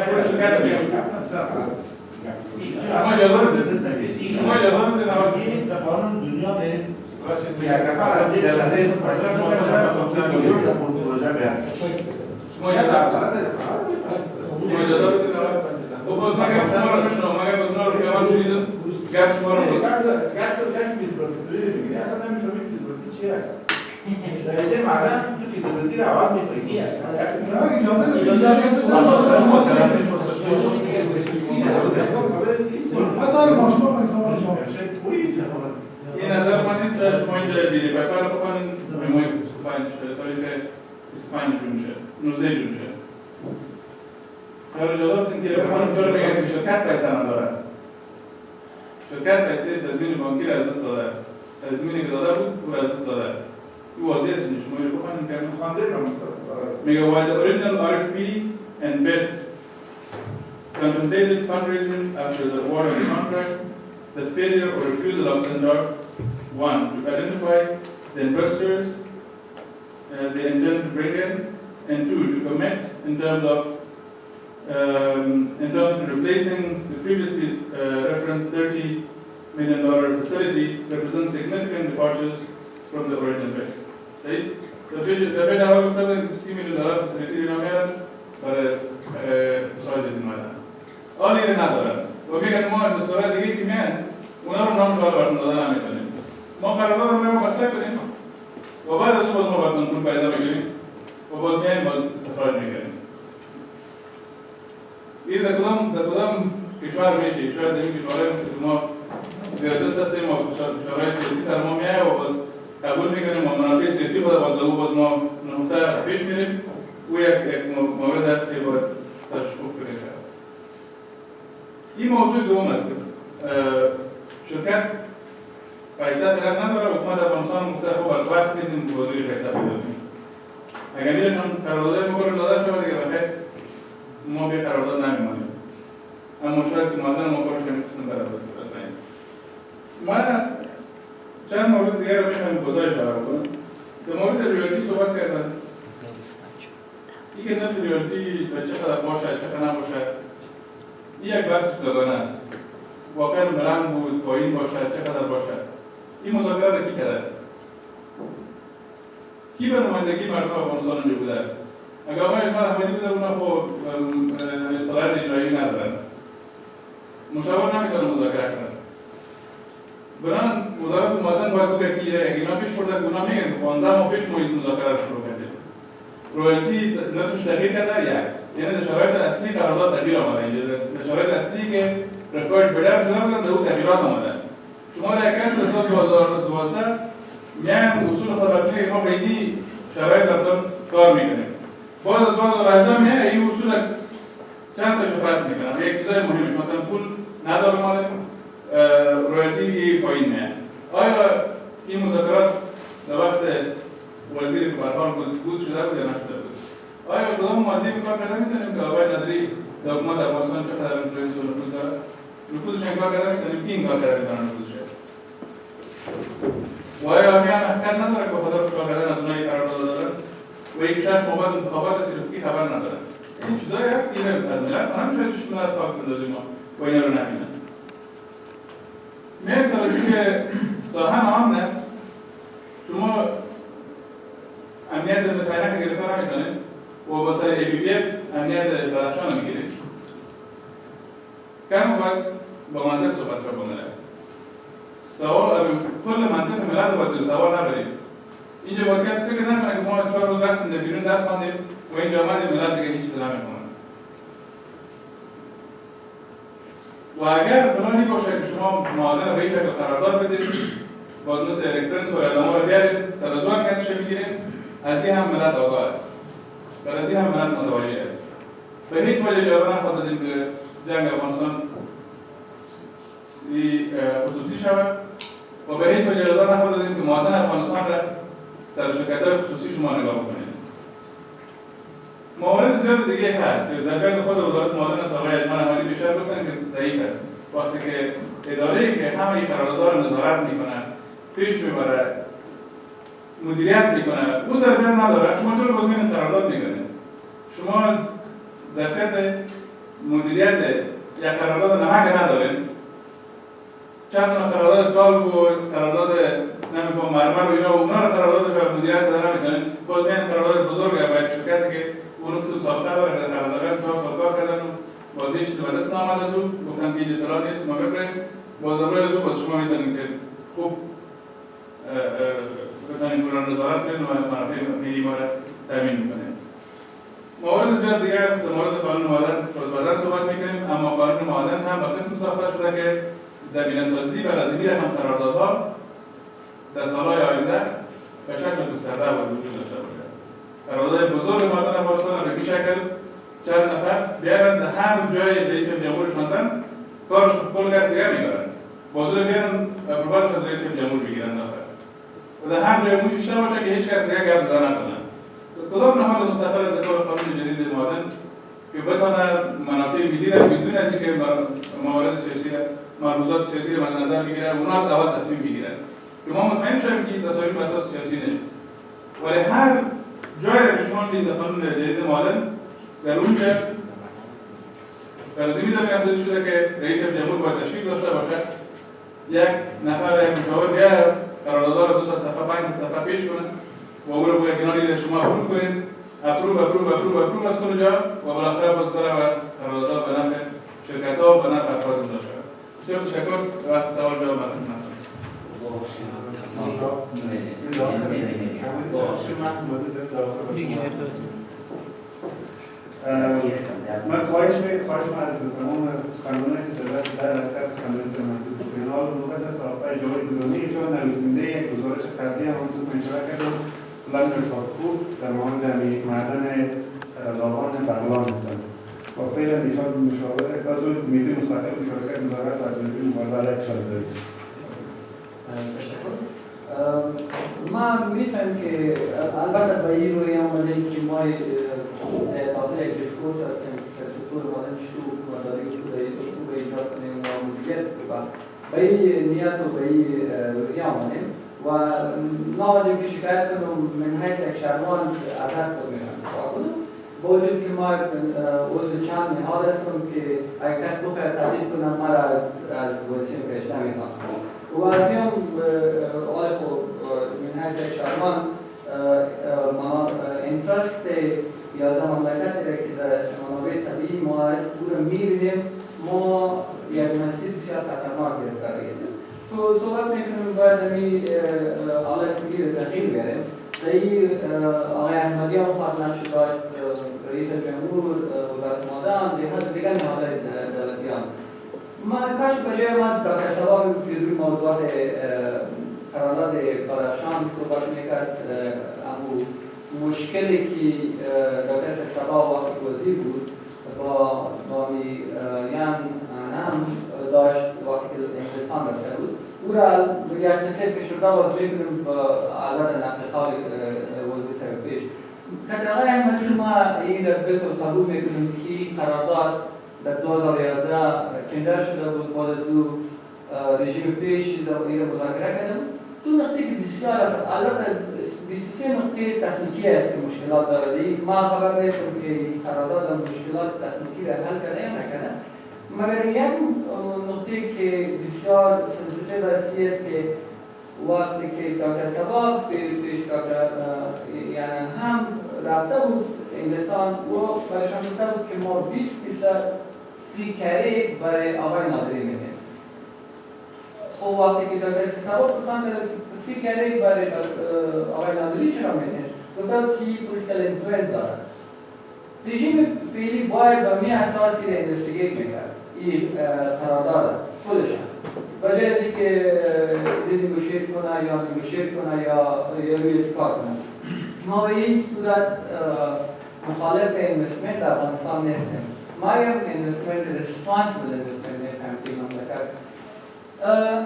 پول شرکت میگم. شما اجازه بدید. شما اجازه بدید نمایی
در قانون دنیا نیست.
شما اجازه بدید نمایی. و باز مگه شما رو میشنم، مگه باز اونا رو پیمان شدید گرد شما رو باز.
گرد فیزیبیلیتی میگیری، اصلا نمیفهمی فیزیبیلیتی چی هست. در این معدن تو فیزیبیلیتی رو اول می‌خوایی است. اجازه بدید
این نظر من نیست. شما اینجا دیدی پیپر رو بخوانید مهمای 25 تاریخ 25 جون شه 19 جون شه کار اجازه بدین که بخوانیم چرا میگن که شرکت پیسه نداره. شرکت پیسه تضمین بانکی رو از دست داده، تضمینی که داده بود او رو از دست داده. این واضح است. شما اینو بخوانیم که میگه while the original RFP and bid contemplated fundraising after the award of the contract, the failure or refusal of sender 1 to identify the investors they intend to bring in, and two, to commit in terms to replacing the previously referenced $30 million facility represents significant departures from the original bid. Says the bid however $60 million facility برای استفاده از این ماده. آلیه ندارن و میگن ما انبسطورهای دیگه که میان اونا رو نام شوال براتون دادن نمیکنیم. ما قرارداد رو ما بسته کنیم و بعد از اون باز ما براتون پول پیدا میکنیم و باز میان باز استفاده میکنیم. این در کدام کشور میشه؟ شاید این کشورهای مثل ما زیردست هستیم و کشورهای سیاسی سر ما میایه و باز قبول میکنیم و منافع سیاسی خود باز ما نهفته پیش میریم. و یک مورد است که باید سرش خوب فکر کرد. این موضوع دوم است که شرکت پیسه فعلا نداره و حکومت افغانستان مصرف و وقت میدیم که وزیر پیسه پیدا کنیم. اگر میره چون قرارداد مقرر داده شده دیگه بخیر ما به قرارداد نمیمانیم. اما شاید که مادن مقررش کمی قسم قرارداد بزنیم. من چند مورد دیگر رو میخوایم کوتاه اشاره کنم. در مورد ریالتی صحبت کردن. این که نرخ ریالتی چقدر باشد، چقدر نباشد، این یک بحث جداگانه است. واقعا بلند بود، پایین باشد، چقدر باشد. این مذاکره را کی کرده؟ کی به نمایندگی مردم افغانستان اونجا بوده؟ اگر آقای اجماع احمدی بوده اونا خب صلاحیت اجرایی ندارن. مشاور نمیتونه مذاکره کنه. بنابراین وزارت معدن باید بگه که اگه اینا پیش برده که اونا میگن که 15 ماه پیش ما این مذاکره رو شروع کردیم. رویالتی نرخش تغییر کرده یعنی در شرایط اصلی قرارداد تغییر آمده اینجا در شرایط اصلی که رفرد بدر شده بودن در اون تغییرات آمده شما در یک کس در سال 2012 میان اصول خدماتی ما به این شرایط رفتن کار میکنیم باز از 2018 میان این اصول چند تا پس میکنم یک چیزای مهمش مثلا پول نداره مال رویالتی پایین میان آیا این مذاکرات در وقت وزیر که برحال بود شده بود یا نشده بود آیا کدام ماضی کار کرده میتونیم که آقای نداری در حکومت افغانستان چقدر اینفلوئنس و نفوذ داره نفوذش این کار کرده میتونیم کی این کار کرده میتونه نفوذش و آیا میان حقیقت نداره که بخاطر شروع کردن از اونایی قرارداد دادن و یک شش موقع انتخابات سیلوکی خبر نداره این چیزایی هست که از ملت ما نمیشه چشم ملت خواب بندازیم ما و اینا رو نبینن میان توجه که ساحن آمن است شما امنیت مسائل که گرفتار نمیتونید و با سر ABPF امنیت بدخشان میگیرید کم باید با منطق صحبت را بمونه سوال کل منطق ملت رو باید سوال نبرید اینجا باید کسی فکر نکنه که ما 4 روز رفتیم در بیرون درس خواندیم و اینجا آمدیم ملت دیگه هیچ چیز نمیکنن و اگر بنانی باشه که شما معادن رو به این شکل قرارداد بدید باز مثل الکترونز و اعلامه رو بیارید سرازوان کتش بگیرید از این هم ملت آگاه است و از این هم ملت متوجه است به هیچ وجه اجازه نخواهد دادیم که جنگ افغانستان خصوصی شود و به هیچ وجه اجازه نخواهد دادیم که معادن افغانستان را سر شرکت‌های خصوصی شما نگاه بکنید موارد زیاد دیگه هست که ظرفیت خود وزارت معادن از آقای اجماع احمدی بیشتر گفتن که ضعیف است وقتی که اداره‌ای که همه قراردادها را نظارت میکنه پیش میبره مدیریت میکنه او ظرفیت نداره شما چرا باز میرین قرارداد میکنید شما ظرفیت مدیریت یا قرارداد نمک ندارین چند تا قرارداد کالک و قرارداد نمیفهم مرمر و اینا و اونا رو قرارداد رو مدیریت دادن نمیکنین باز میرین قرارداد بزرگ یا باید شرکتی که اونو قسم سابقه داره در قرارداد 4 سال کار کردن و باز هیچ چیزی به دست نآمد از او گفتن که این اطلاع نیست ما ببرید باز امروز از او باز شما میتونید که خوب بتانیم برای نظارت کنیم و منافع ملی ما را تامین میکنیم. موارد زیاد دیگه است در مورد قانون معادن باز بعداً صحبت میکنیم اما قانون معادن هم به قسم ساخته شده که زمینه‌سازی و لازمی رقم قراردادها در سالهای آینده به شکل گسترده و وجود داشته باشد. قرارداد بزرگ معادن افغانستان را به این شکل چند نفر بیارن در هر جای رئیس جمهور شدن کارش کل کس دیگه میبرن. بازور بیارن اپروالش از رئیس جمهور بگیرن داخل. و در هر جای موشش باشه که هیچ کس دیگه گپ زدن نکنه. کدام نهاد مستقل از کار قانون جدید معادن که بتونه منافع ملی را بدون از اینکه موارد سیاسی مربوطات سیاسی را مد نظر بگیره اونا اول تصمیم بگیرن که ما مطمئن شویم که تصمیم بر اساس سیاسی نیست ولی هر جایی که شما شدید در قانون جدید معلن در اونجا در زمین اساسی شده که رئیس جمهور باید تشریف داشته باشه، یک نفر مشاور بیاره قرارداد 200 صفحه 500 صفحه پیش کنه و او رو باید کناری شما اپروف کنید، اپروف از کل جا و بالاخره باز بره و قرارداد به نفع شرکت‌ها و به نفع افراد داشته. بسیار تشکر. وقت سوال جواب مطرح نکنید.
من خواهش از تمام سخنرانانی که در از سخنرانی محدود فینال نوبت است آقای جواد درونی چون نویسنده یک گزارش قبلی هم تو اشاره کردم پلان ساختور در مورد معدن لاوان بغلان هستند و فعلا ایشان مشاور بعضی کمیته مستقل مشارکت وزارت و کمیته مبادله اشاره دارید.
من می‌فهم که البته با این روی آمده که ما داخل یک دیسکورس هستیم که سطور مادن شروع و داریم که ایجاد کنیم و موضوعیت با این نیت و با این روی آمده و نامدیم که شکایت کنم من حیث یک شهروان ازت کنم با وجود که ما عضو چند نهاد هستم که اگر کس بخواهد تبدیل کنم ما را از وزیر پیش نمی‌کنم و از این آقای خود من حیث یک شهروان انترست یا مملکت را که در منابع طبیعی ما هست او را می‌بینیم ما یک مسیر بسیار خطرناک گرفتار هستیم. تو صحبت می‌کنیم باید همین حالا اسمی را تغییر بیاریم. این آقای احمدی هم خواست نقش داشت رئیس جمهور وزارت مادام دیگر نهادهای دولتی هم. من کاش بجای من دکتر سبا که روی موضوعات قرارداد بدخشان صحبت میکرد اما مشکلی که دکتر سبا وقتی وزیر بود با میان هم داشت وقتی که انگلستان رفته بود او را یک مثل که شده باز بگیریم با عدد نقل خال وزیر سر پیش که آقای احمدی ما این را بالکل قبول میکنیم که قرارداد در 2011 تندر شده بود بعد از او رژیم پیش این را مذاکره کردم دو نقطه که بسیار است البته 23 نقطه تکنیکی است که مشکلات دارد ما خبر نیستم که قرارداد مشکلات تکنیکی را حل کرده یا نکرده مگر یک نقطه که بسیار سنسیتیو است که وقتی که دکتر سبا پیش دکتر یعنی هم رفته بود انگلستان و برایشان گفته بود که ما 20% فی کره برای آقای نادری میدیم. خب وقتی که دکتر سبا پسند کرد فی کره برای آقای نادری چرا میدیم؟ گفته که پولیتیکل اینفلوئنس دارد. رژیم فعلی باید به می اساسی را اینوستیگیت میکرد این قرارداد خودشان بجای از اینکه ریزینگوشیت کنه یا نیگوشیت کنه یا روی کار کنه ما به این صورت مخالف اینوستمنت در افغانستان نیستیم ما یک اینوستمنت ریسپانسیبل اینوستمنت می‌خوایم که مملکت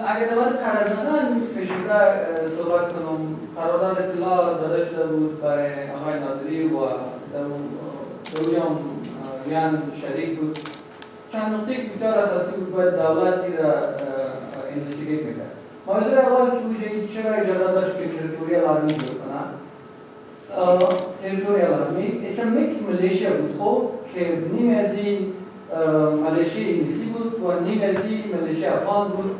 اگر دوباره قراردادان پیش‌رو صحبت کنم قرارداد اطلاع داده شده بود برای آقای نادری و در اونجا میان شریک بود چند نقطه بسیار اساسی بود باید دولتی را اینوستیگیت میکرد. موضوع اول که اوجه چرا اجازه داشت که تریتوریال آرمی بود کنن؟ تریتوریال آرمی ایتس میکس ملیشیا بود خب که نیم از این ملیشیا انگلیسی بود و نیم از این ملیشیا افغان بود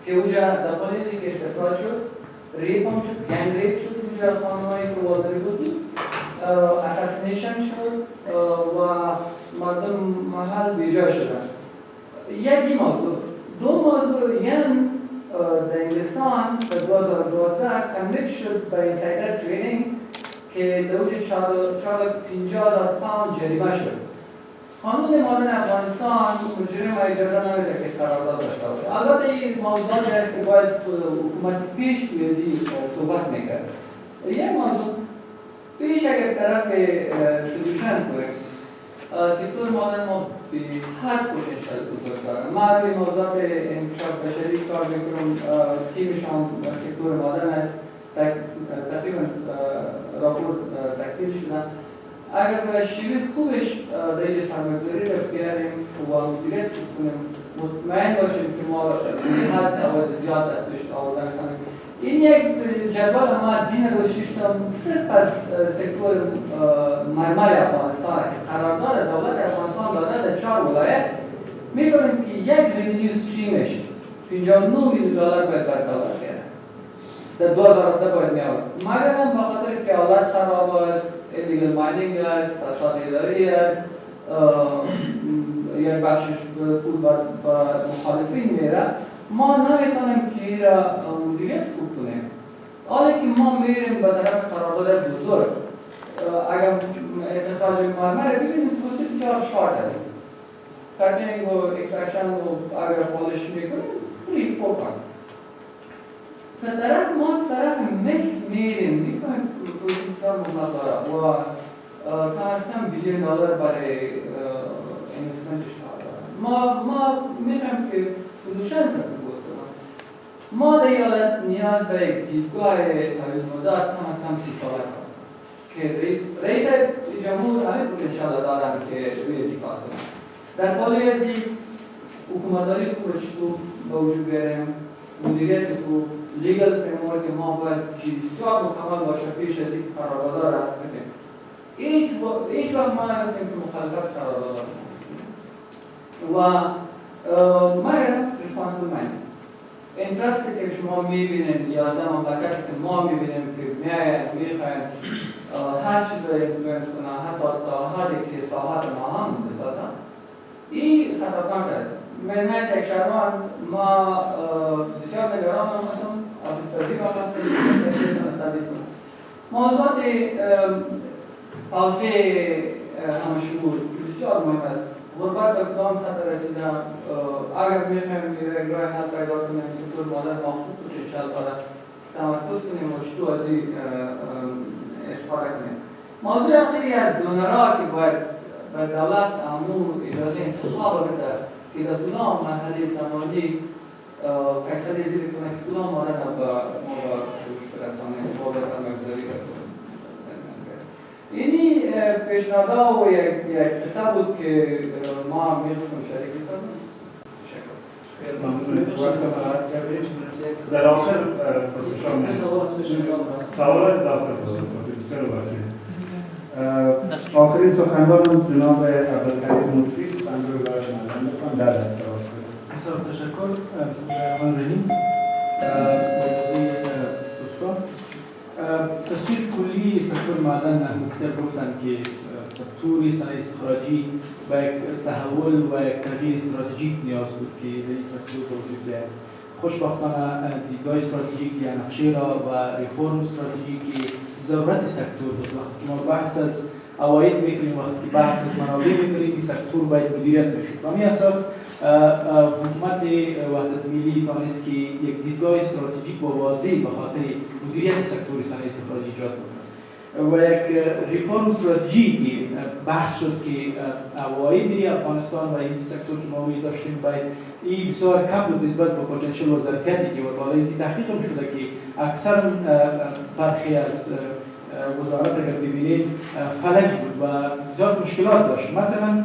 که اوجه در پالیزی که استفراج شد ریپ هم شد، گنگ ریپ شد اوجه افغانهایی که والدری بود اساسینیشن شد و مردم محل بیجای شدن یکی موضوع دو موضوع یعنی در انگلستان در 2012 کنویکت شد برای اینسایدر تریدینگ که در اوج 450,000 پوند جریمه شد قانون مادن افغانستان مجرم اجازه نمیده که قرارداد داشته باشه البته این موضوعی است که باید حکومت پیش توی صحبت میکرد یک موضوع پیش اگر طرف سلوشنز بریم سکتور مادن ما به هر پوتنشل بزرگ دارم ما روی موضوعات انکشاف بشری کار میکنم تیمشان سکتور مادن است تقریبا راپور تکمیل شدن اگر به شیوه خوبش رژه سرمایه‌گذاری را بیاریم و مدیریت کنیم مطمئن باشیم که ما حد زیاد دستش آوردن کنیم این یک جدول ما دین رو شیشتم صرف از سکتور مرمر افغانستان که قرارداد دولت افغانستان داده در 4 ولایت می‌کنیم که یک ریونیو استریمش 59 میلیون دلار باید برداشت کنه. در 2017 باید می‌آورد. مگر هم بخاطر که حالت خراب است، ایلیگل ماینینگ است، فساد اداری است، یک بخشش پول به مخالفین میره، ما نمی‌تونیم که این را مدیریت خوب کنیم. حالا که ما میریم به طرف قرارداد بزرگ، اگر استخراج مرمر ببینید پروسه بسیار شارت است. کاتینگ و اکستراکشن و اگر پالش میکنیم پولی پوکن. به طرف ما طرف مکس میریم میکنیم پروسه بسیار مبلغ داره و کم از کم $1 بیلیون برای اینوستمنتش داره. ما میخوایم که سولوشن ما در حالت نیاز به یک دیدگاه طویل مدت کم از کم 30 ساله که رئیس جمهور همه بود انشاءالله دارم که روی کار کنم. در پالی از این حکومتداری خوب چطور به وجود بیاریم، مدیریت خوب، لیگل فریمورک که ما باید بسیار مکمل باشه پیش از این قراردادها را کنیم. هیچ وقت ما نگفتیم که مخالفت قراردادها و مگر ریسپانسیبل مایند اینترستی که شما میبینید یا مملکتی که ما میبینیم که میخواین هر چیز را اینفلوئنس کنن حتی تا حدی که ساحت ما هم بسازن این خطرناک است. من حیث یک شهروند ما بسیار نگران هستم از پذیر هستم موضوعات پاوسه همشمول بسیار مهم است. غربت به کدام سطح رسیدم اگر میخوایم یک راه حل پیدا کنیم سکتور مادر مخصوص رو انشاءالله تمرکز کنیم و چطور از این استفاده کنیم. موضوع اخیری از دونرها که باید به دولت امور اجازه انتخاب بده که در کدام مرحله زمانی فیصله زیر کنه که کدام مورد ما به فروش برسانیم و به سرمایه‌گذاری کنیم. اینی پیشنهادها و یک قصه بود که ما هم می‌خواستیم شریک کنیم.
در آخر سوال آخرین سخنران جناب عبدالکریم لطفی سخنگوی وزارت مالیه در
بسیار تشکر. بسم الله الرحمن الرحیم. دوستان تصویر کلی سکتور معدن اکثر گفتن که سکتور صنایع استخراجی و یک تحول و یک تغییر استراتژیک نیاز بود که در این سکتور وجود بیاید. خوشبختانه دیدگاه استراتژیک یا نقشه را و ریفرم استراتژیکی ضرورت سکتور بود. وقتی ما بحث از عواید میکنیم، وقتی بحث از منابع میکنیم، این سکتور باید مدیریت بشه. به همین اساس حکومت وحدت ملی دانست که یک دیدگاه استراتژیک و واضح به خاطر مدیریت سکتور صنایع استخراجی ایجاد بکنه و یک ریفرم استراتژیکی بحث شد که عواید افغانستان و این سکتور که ما داشتیم باید این بسیار کم بود نسبت به پتانسیل و ظرفیتی که بالای این تحقیق شده که اکثر برخی از وزارت اگر ببینید فلج بود و زیاد مشکلات داشت. مثلا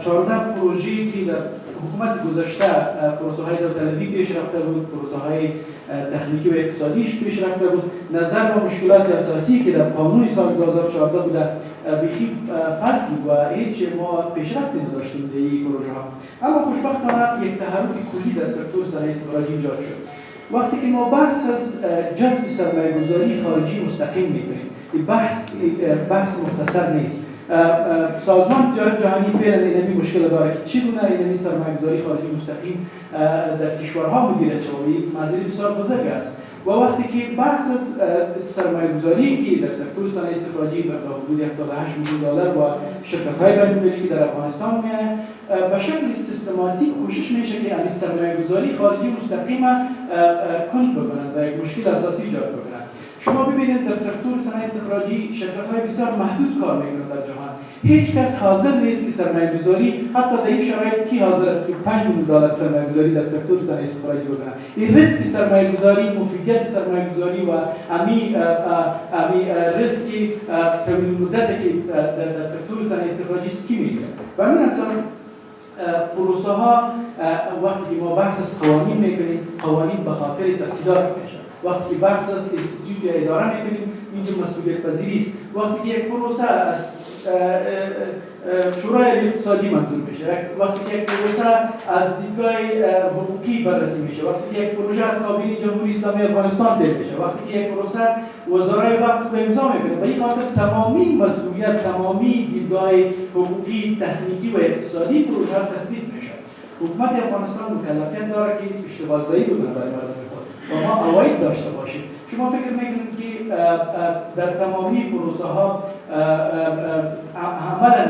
14 پروژه‌ای که در حکومت گذشته پروژه‌های داوطلبی پیش رفته بود، پروژه‌های تکنیکی و اقتصادیش پیش رفته بود، نظر و مشکلات اساسی که در قانون سال 2014 بوده بیخی فرق بود و هیچ ما پیشرفتی نداشتیم در این پروژه‌ها. اما خوشبختانه یک تحرک کلی در سکتور صنایع استخراجی ایجاد شد. وقتی که ما بحث از جذب سرمایه‌گذاری خارجی مستقیم می‌کنیم، این بحث مختصر نیست. سازمان تجارت جهانی فعلا این مشکل داره که چگونه این سرمایه‌گذاری خارجی مستقیم در کشورها مدیریت شود، مسئله بسیار بزرگ است. و وقتی که بحث از سرمایه‌گذاری که در سکتور صنایع استخراجی به حدود $78 میلیون و شرکت‌های بین‌المللی که در افغانستان می‌آید به شکل سیستماتیک کوشش میشه که این سرمایه‌گذاری خارجی مستقیم کند بکنند و یک مشکل اساسی ایجاد بکنند. شما ببینید در سکتور صنایع استخراجی شرکت‌های بسیار محدود کار می‌کنند در جهان. هیچ کس حاضر نیست که سرمایه‌گذاری حتی در این شرایط کی حاضر است که $5 میلیون سرمایه‌گذاری در سکتور صنایع استخراجی بکنه. این ریسک سرمایه‌گذاری، مفیدیت سرمایه‌گذاری و امی ریسک طویل مدت که در سکتور صنایع استخراجی کی می‌گیره. و همین اساس پروسه‌ها وقتی که ما بحث از قوانین می‌کنیم، قوانین به خاطر تسهیلات میشه. وقتی که بحث از اینستیتوت یا اداره میکنیم اینجا مسئولیت پذیری است. وقتی که یک پروسه از شورای اقتصادی منظور میشه، وقتی که یک پروسه از دیدگاه حقوقی بررسی میشه، وقتی که یک پروژه از کابینه جمهوری اسلامی افغانستان طی میشه، وقتی که یک پروسه وزرای وقت به امضا میکنه، به این خاطر تمامی مسئولیت، تمامی دیدگاه حقوقی، تکنیکی و اقتصادی پروژه تثبیت میشه. حکومت افغانستان مکلفیت داره که اشتغال زایی بکنه برای مردم خود و ما عواید داشته باشیم. شما فکر میکنید که در تمامی پروسه ها عملا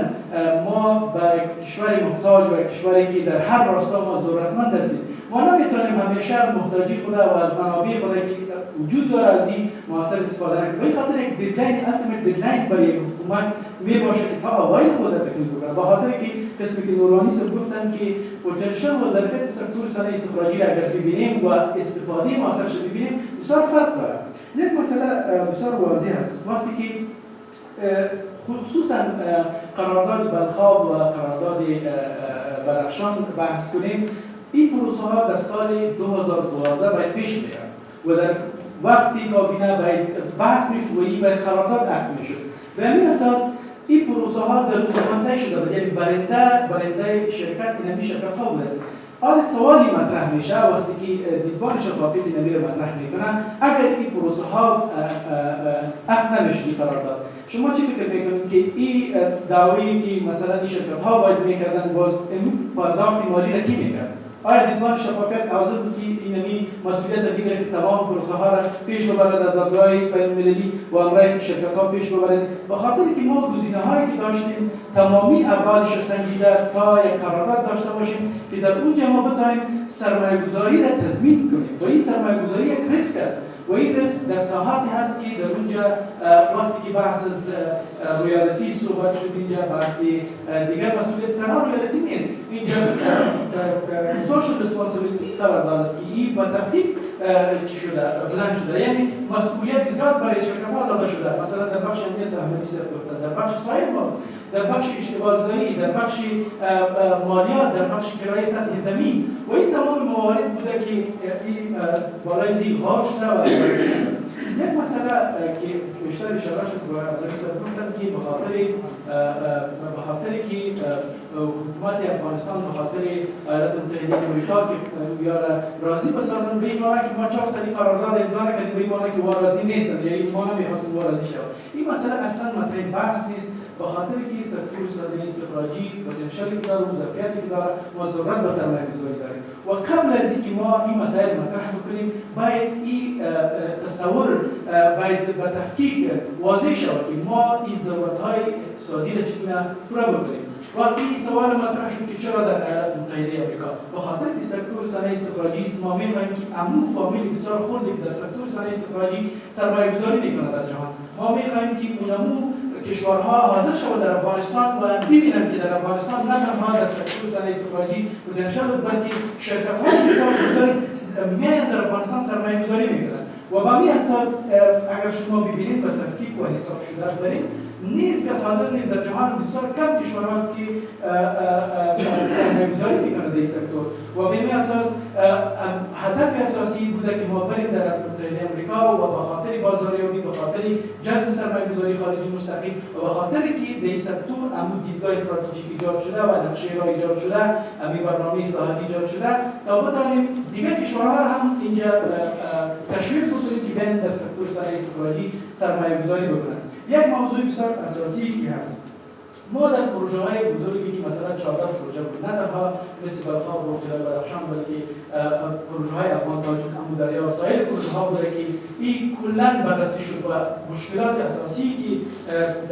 ما به کشور محتاج و کشوری که در هر راستا ما ضرورتمند هستیم، ما نمیتونیم همیشه محتاجی خود و از منابع خود که وجود داره از این موثر استفاده کنیم. به این خاطر یک ددلاین، التیمیت ددلاین برای یک حکومت می باشه که تا عواید خود تکمیل بکنه. به خاطر که قسمی که نورانی صاحب گفتن که پتانسیل و ظرفیت سکتور صنایع استخراجی اگر ببینیم و استفاده موثرش ببینیم بسیار فرق داره. یک مسئله بسیار واضح است. وقتی که خصوصا قرارداد بلخاب و قرارداد بدخشان بحث کنیم، این پروسه ها در سال 2012 باید پیش بیاد و در وقتی کابینه باید بحث میشد و این باید قرارداد عقد میشد. به همین اساس این پروسه ها در روز منتهی شده بود، یعنی برنده شرکت اینمی شرکت ها بوده. حال سوالی مطرح میشه وقتی که دیدبان شفافیت اینمی رو مطرح میکنن، اگر این پروسه ها عقد نمیشد قرارداد، شما چی فکر میکنید که این دعوی که مثلا این شرکت ها باید میکردن باز این پرداخت مالی را کی میکرد؟ آیا دیدبان شفافیت حاضر بود که اینمی مسئولیت بگیره که تمام پروسه ها را پیش ببره در دادگاه بین‌المللی و امرای شرکت ها پیش ببرند؟ به خاطر که ما گزینه‌هایی که داشتیم تمامی ابعادش سنجیده تا یک قرارداد داشته باشیم که در اونجا ما بتوانیم سرمایه‌گذاری را تضمین کنیم و این سرمایه‌گذاری یک ریسک است و این ریسک در ساحاتی هست که در اونجا وقتی که بحث از رویالتی صحبت شد، اینجا بحث دیگر مسئولیت تنها رویالتی نیست، اینجا سوشال ریسپانسیبیلیتی قرار دارد که این با تفکیک چی شده بلند شده، یعنی مسئولیت زیاد برای شرکت‌ها داده شده. مثلا در بخش امنیت احمدی صاحب گفتن، در بخش سایر در بخش اشتغال زایی، در بخش مالیات، در بخش کرایه سطح زمین و این تمام موارد بوده که این بالای زیر غار شده و یک مسئله که بیشتر اشاره شد و افزایی صاحب گفتن که به خاطر که حکومت افغانستان به خاطر ایالات متحده آمریکا که بیاره راضی بسازن، به این معنی که ما 4 سالی قرارداد امضا نکردیم، به این معنی که ما راضی نیستن یا این ما نمیخواستیم ما راضی شود. این مسئله اصلا مطرح بحث نیست، به خاطر که سکتور صنایع استخراجی پتانسیلی که داره و ظرفیتی که داره و ضرورت به سرمایه‌گذاری داره و قبل از اینکه ما این مسائل مطرح بکنیم باید این تصور باید به تفکیک واضح شود که ما این ضرورت‌های اقتصادی را چگونه پورا بکنیم. و این سوال مطرح شد که چرا در ایالات متحده آمریکا؟ به خاطر که سکتور صنایع استخراجی است، ما می‌خواهیم که عموم فامیل بسیار خردی که در سکتور صنایع استخراجی سرمایه‌گذاری می‌کنه در جهان، ما می‌خواهیم که اونمو کشورها حاضر شود در افغانستان و ببینند که در افغانستان نه تنها در سکتور صنایع استخراجی پتانسیل بلکه شرکت‌ها بسیار بزرگ میان در افغانستان سرمایه‌گذاری می‌کنند و با این اساس اگر شما ببینید و تفکیک و حساب شده برید، نیست کس حاضر نیست در جهان بسیار کم کشورهاست که سرمایه‌گذاری می‌کنه در این سکتور و به این اساس هدف اساسی بوده که ما بریم در ایالات متحده آمریکا و به خاطر بازاریابی، به خاطر جذب سرمایه‌گذاری خارجی مستقیم و به خاطر که در این سکتور عمود دیدگاه استراتژیک ایجاد شده و نقشه راه ایجاد شده، همین برنامه اصلاحاتی ایجاد شده تا بتوانیم دیگر کشورها هم اینجا تشویق بکنیم که بیان در سکتور صنایع استخراجی سرمایه‌گذاری بکنند. یک موضوع بسیار اساسی که هست، ما در پروژه‌های بزرگی که مثلا 14 پروژه بود، نه تنها مثل بلخاب و بدخشان بلکه پروژه‌های افغان تاجیک امودریا و سایر پروژه‌ها بوده که این کلاً بررسی شد و مشکلات اساسی که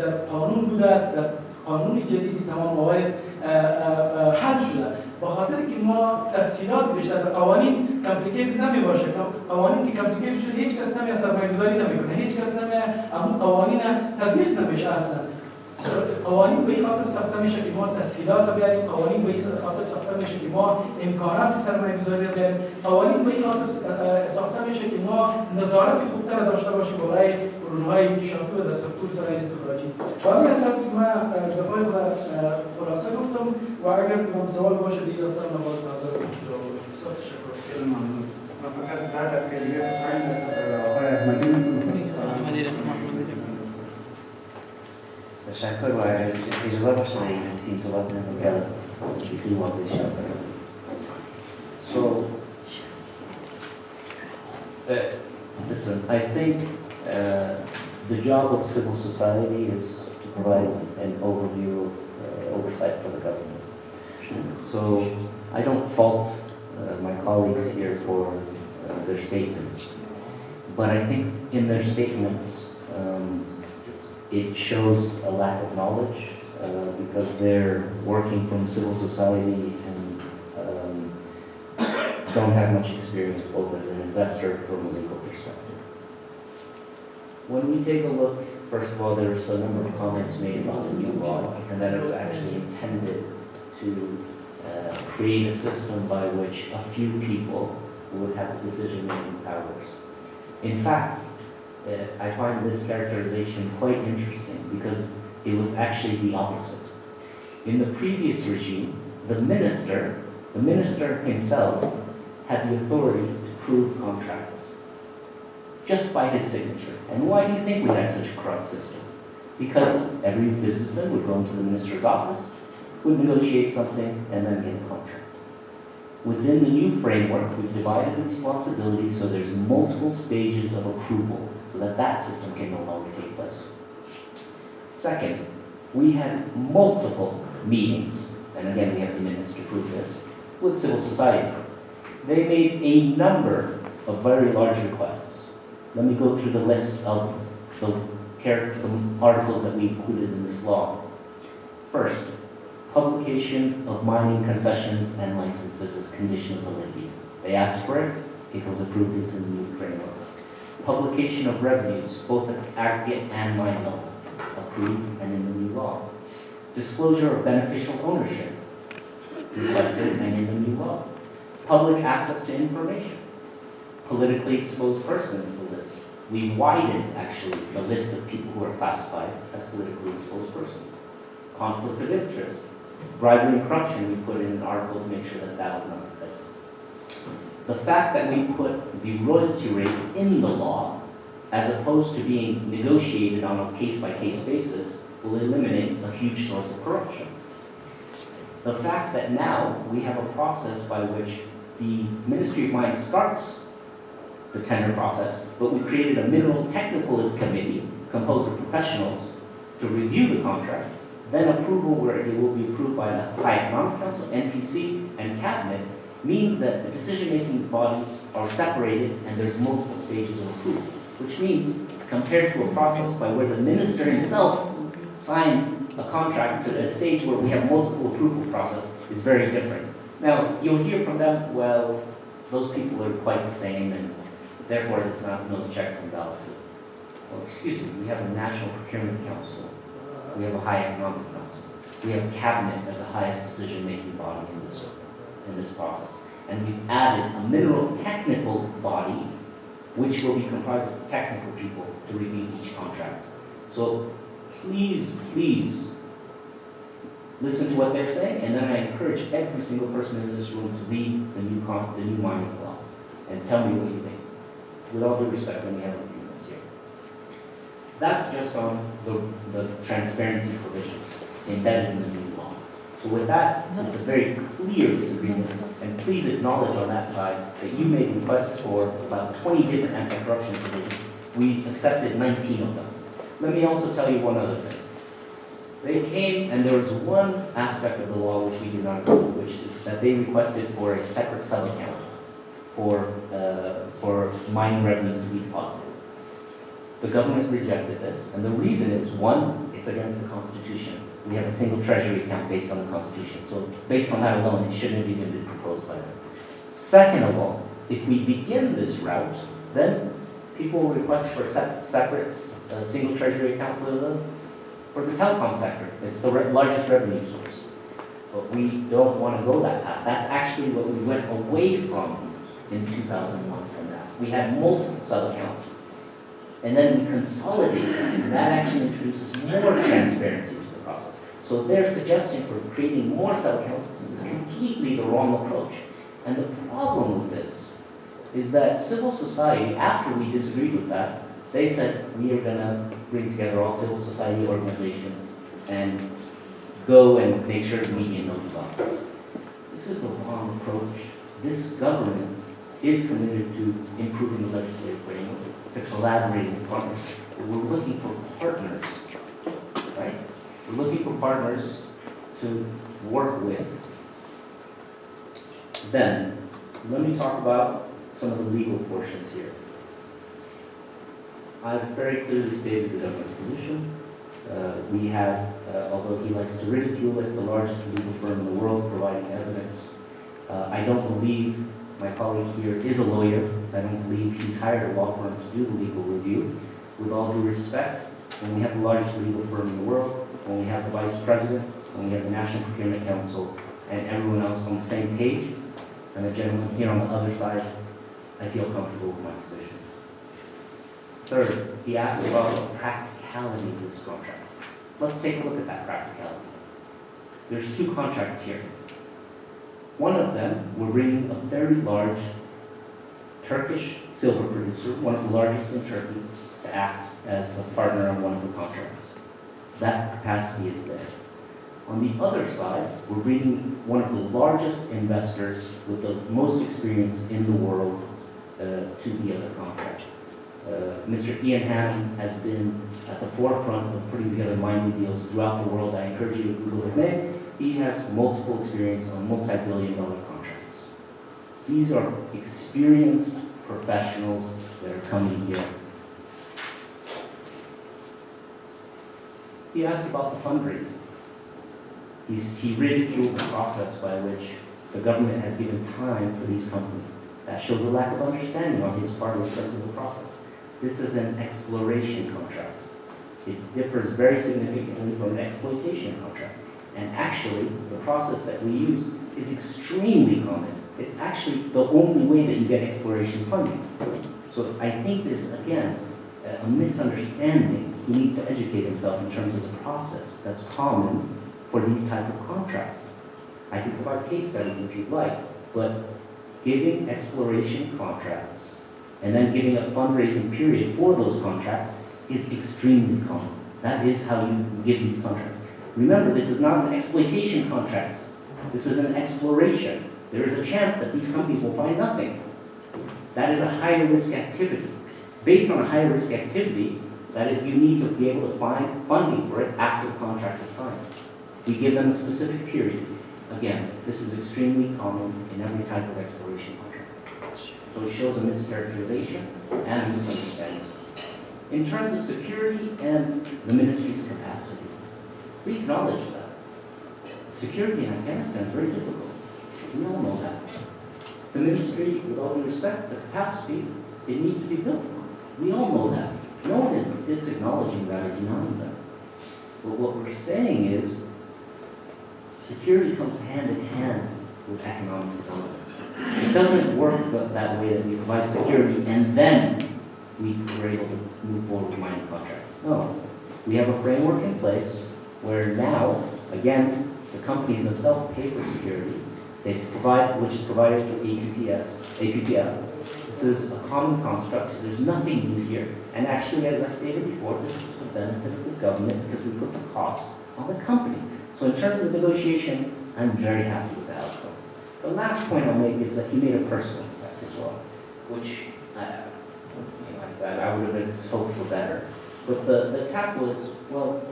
در قانون بوده، در قانون جدید تمام موارد حل شده. به خاطر که ما تسهیلات بیشتر در قوانین کامپلیکیت نمی‌باشه، قوانین که کامپلیکیت شده هیچ کس نمی‌آ سرمایه‌گذاری نمی‌کنه، هیچ کس نمی‌آ اون قوانین تطبیق نمیشه اصلا. قوانین به این خاطر ساخته میشه که ما تسهیلات بیاریم، قوانین به این خاطر ساخته میشه که ما امکانات سرمایه‌گذاری بیاریم، قوانین به این خاطر ساخته میشه که ما نظارت خوبتر داشته باشیم برای پروژه‌های انکشافی و در سکتور صنایع استخراجی. و به اساس ما به پای خلاصه گفتم و اگر سوال باشه دیگه اصلا نواز نظر است. بسیار تشکر.
فقط هذا كلمة عند مدينة
تشکر و اجازه باشه این سیم تو باید نمیگرد خیلی واضح شد. So, listen, I think the job of civil society is to provide an overview, oversight for the government. So, I don't fault my colleagues here for their statements, but I think in their statements it shows a lack of knowledge because they're working from civil society and don't have much experience both as an investor from a legal perspective. When we take a look, first of all, there's a number of comments made about the new law and that it was actually intended to create a system by which a few people would have decision-making powers. In fact, I find this characterization quite interesting because it was actually the opposite. In the previous regime, the minister himself had the authority to approve contracts just by his signature. And why do you think we had such a corrupt system? Because every businessman would go into the minister's office, would negotiate something, and then get a contract. Within the new framework, we've divided the responsibilities so there's multiple stages of approval so that that system can no longer take place. Second, we had multiple meetings, and again, we have the minutes to prove this, with civil society. They made a number of very large requests. Let me go through the list of the articles that we included in this law. First, publication of mining concessions and licenses as condition of validity. They asked for it, it was approved, it's in the new framework. Publication of revenues, both at aggregate and mine level, approved and in the new law. Disclosure of beneficial ownership, requested and in the new law. Public access to information. Politically exposed persons, the list. We widened, actually, the list of people who are classified as politically exposed persons. Conflict of interest. Bribery and corruption, we put in an article to make sure that that was not the case. The fact that we put the royalty rate in the law, as opposed to being negotiated on a case-by-case basis, will eliminate a huge source of corruption. The fact that now we have a process by which the Ministry of Mines starts the tender process, but we created a mineral technical committee composed of professionals to review the contract, then approval where it will be approved by the High Economic Council, NPC, and Cabinet, means that the decision-making bodies are separated and there's multiple stages of approval, which means compared to a process by where the minister himself signed a contract to a stage where we have multiple approval process is very different. Now, you'll hear from them, well, those people are quite the same and therefore it's not those checks and balances. Well, excuse me, we have a National Procurement Council. We have a High Economic Council. We have Cabinet as the highest decision-making body in this process. And we've added a mineral technical body, which will be comprised of technical people to review each contract. So please, please, listen to what they're saying, and then I encourage every single person in this room to read the new mining law and tell me what you think. With all due respect, let me have a few minutes here. That's just on the transparency provisions embedded in the new law. So with that, it's a very clear disagreement, and please acknowledge on that side that you made requests for about 20 different anti-corruption provisions. We accepted 19 of them. Let me also tell you one other thing. They came, and there was one aspect of the law which we did not include, which is that they requested for a separate sub-account for mining revenues to be deposited. The government rejected this, and the reason is, one, it's against the Constitution. We have a single treasury account based on the Constitution, so based on that alone, it shouldn't have even been proposed by them. Second of all, if we begin this route, then people will request for a separate single treasury account for the telecom sector. It's the largest revenue source. But we don't want to go that path. That's actually what we went away from in 2001 to now. We had multiple sub-accounts. And then we consolidated them, and that actually introduces more transparency to the process. So their suggestion for creating more sub-accounts is completely the wrong approach. And the problem with this is that civil society, after we disagreed with that, they said, we are gonna bring together all civil society organizations and go and make sure the media knows about this. This is the wrong approach. This government is committed to improving the legislative framework, to collaborating with partners. But we're looking for partners, right? We're looking for partners to work with. Then, let me talk about some of the legal portions here. I've very clearly stated the government's position. We have, although he likes to ridicule it, the largest legal firm in the world providing evidence. I don't believe my colleague here is a lawyer. I don't believe he's hired a law firm to do the legal review. With all due respect, when we have the largest legal firm in the world, when we have the vice president, when we have the National Procurement Council, and everyone else on the same page, and the gentleman here on the other side, I feel comfortable with my position. Third, he asked about the practicality of this contract. Let's take a look at that practicality. There's two contracts here. One of them, we're bringing a very large Turkish silver producer, one of the largest in Turkey, to act as a partner on one of the contracts. That capacity is there. On the other side, we're bringing one of the largest investors with the most experience in the world to the other contract. Mr. Ian Hamm has been at the forefront of putting together mining deals throughout the world. I encourage you to Google his name. He has multiple experience on multi-billion-dollar contracts. These are experienced professionals that are coming here. He asked about the fundraising. He ridiculed the process by which the government has given time for these companies. That shows a lack of understanding on his part in terms of the process. This is an exploration contract. It differs very significantly from an exploitation contract. And actually, the process that we use is extremely common. It's actually the only way that you get exploration funding. So I think there's, again, a misunderstanding. He needs to educate himself in terms of the process that's common for these type of contracts. I can provide case studies if you'd like, but giving exploration contracts and then giving a fundraising period for those contracts is extremely common. That is how you give these contracts. Remember, this is not an exploitation contract. This is an exploration. There is a chance that these companies will find nothing. That is a higher risk activity. Based on a higher risk activity, you need to be able to find funding for it after the contract is signed. We give them a specific period. Again, this is extremely common in every type of exploration contract. So it shows a mischaracterization and a misunderstanding. In terms of security and the ministry's capacity, we acknowledge that. Security in Afghanistan is very difficult. We all know that. The ministry, with all due respect, the capacity, it needs to be built. We all know that. No one is disacknowledging that or denying that. But what we're saying is, security comes hand in hand with economic development. It doesn't work that way that we provide security and then we were able to move forward with mining contracts. No. We have a framework in place where now, again, the companies themselves pay for security. They provide, which is provided through APPF. This is a common construct, so there's nothing new here. And actually, as I stated before, this is for the benefit of the government because we put the cost on the company. So in terms of negotiation, I'm very happy with the outcome. The last point I'll make is that he made a personal impact as well, which I would have been hoped for better. But the attack was, well,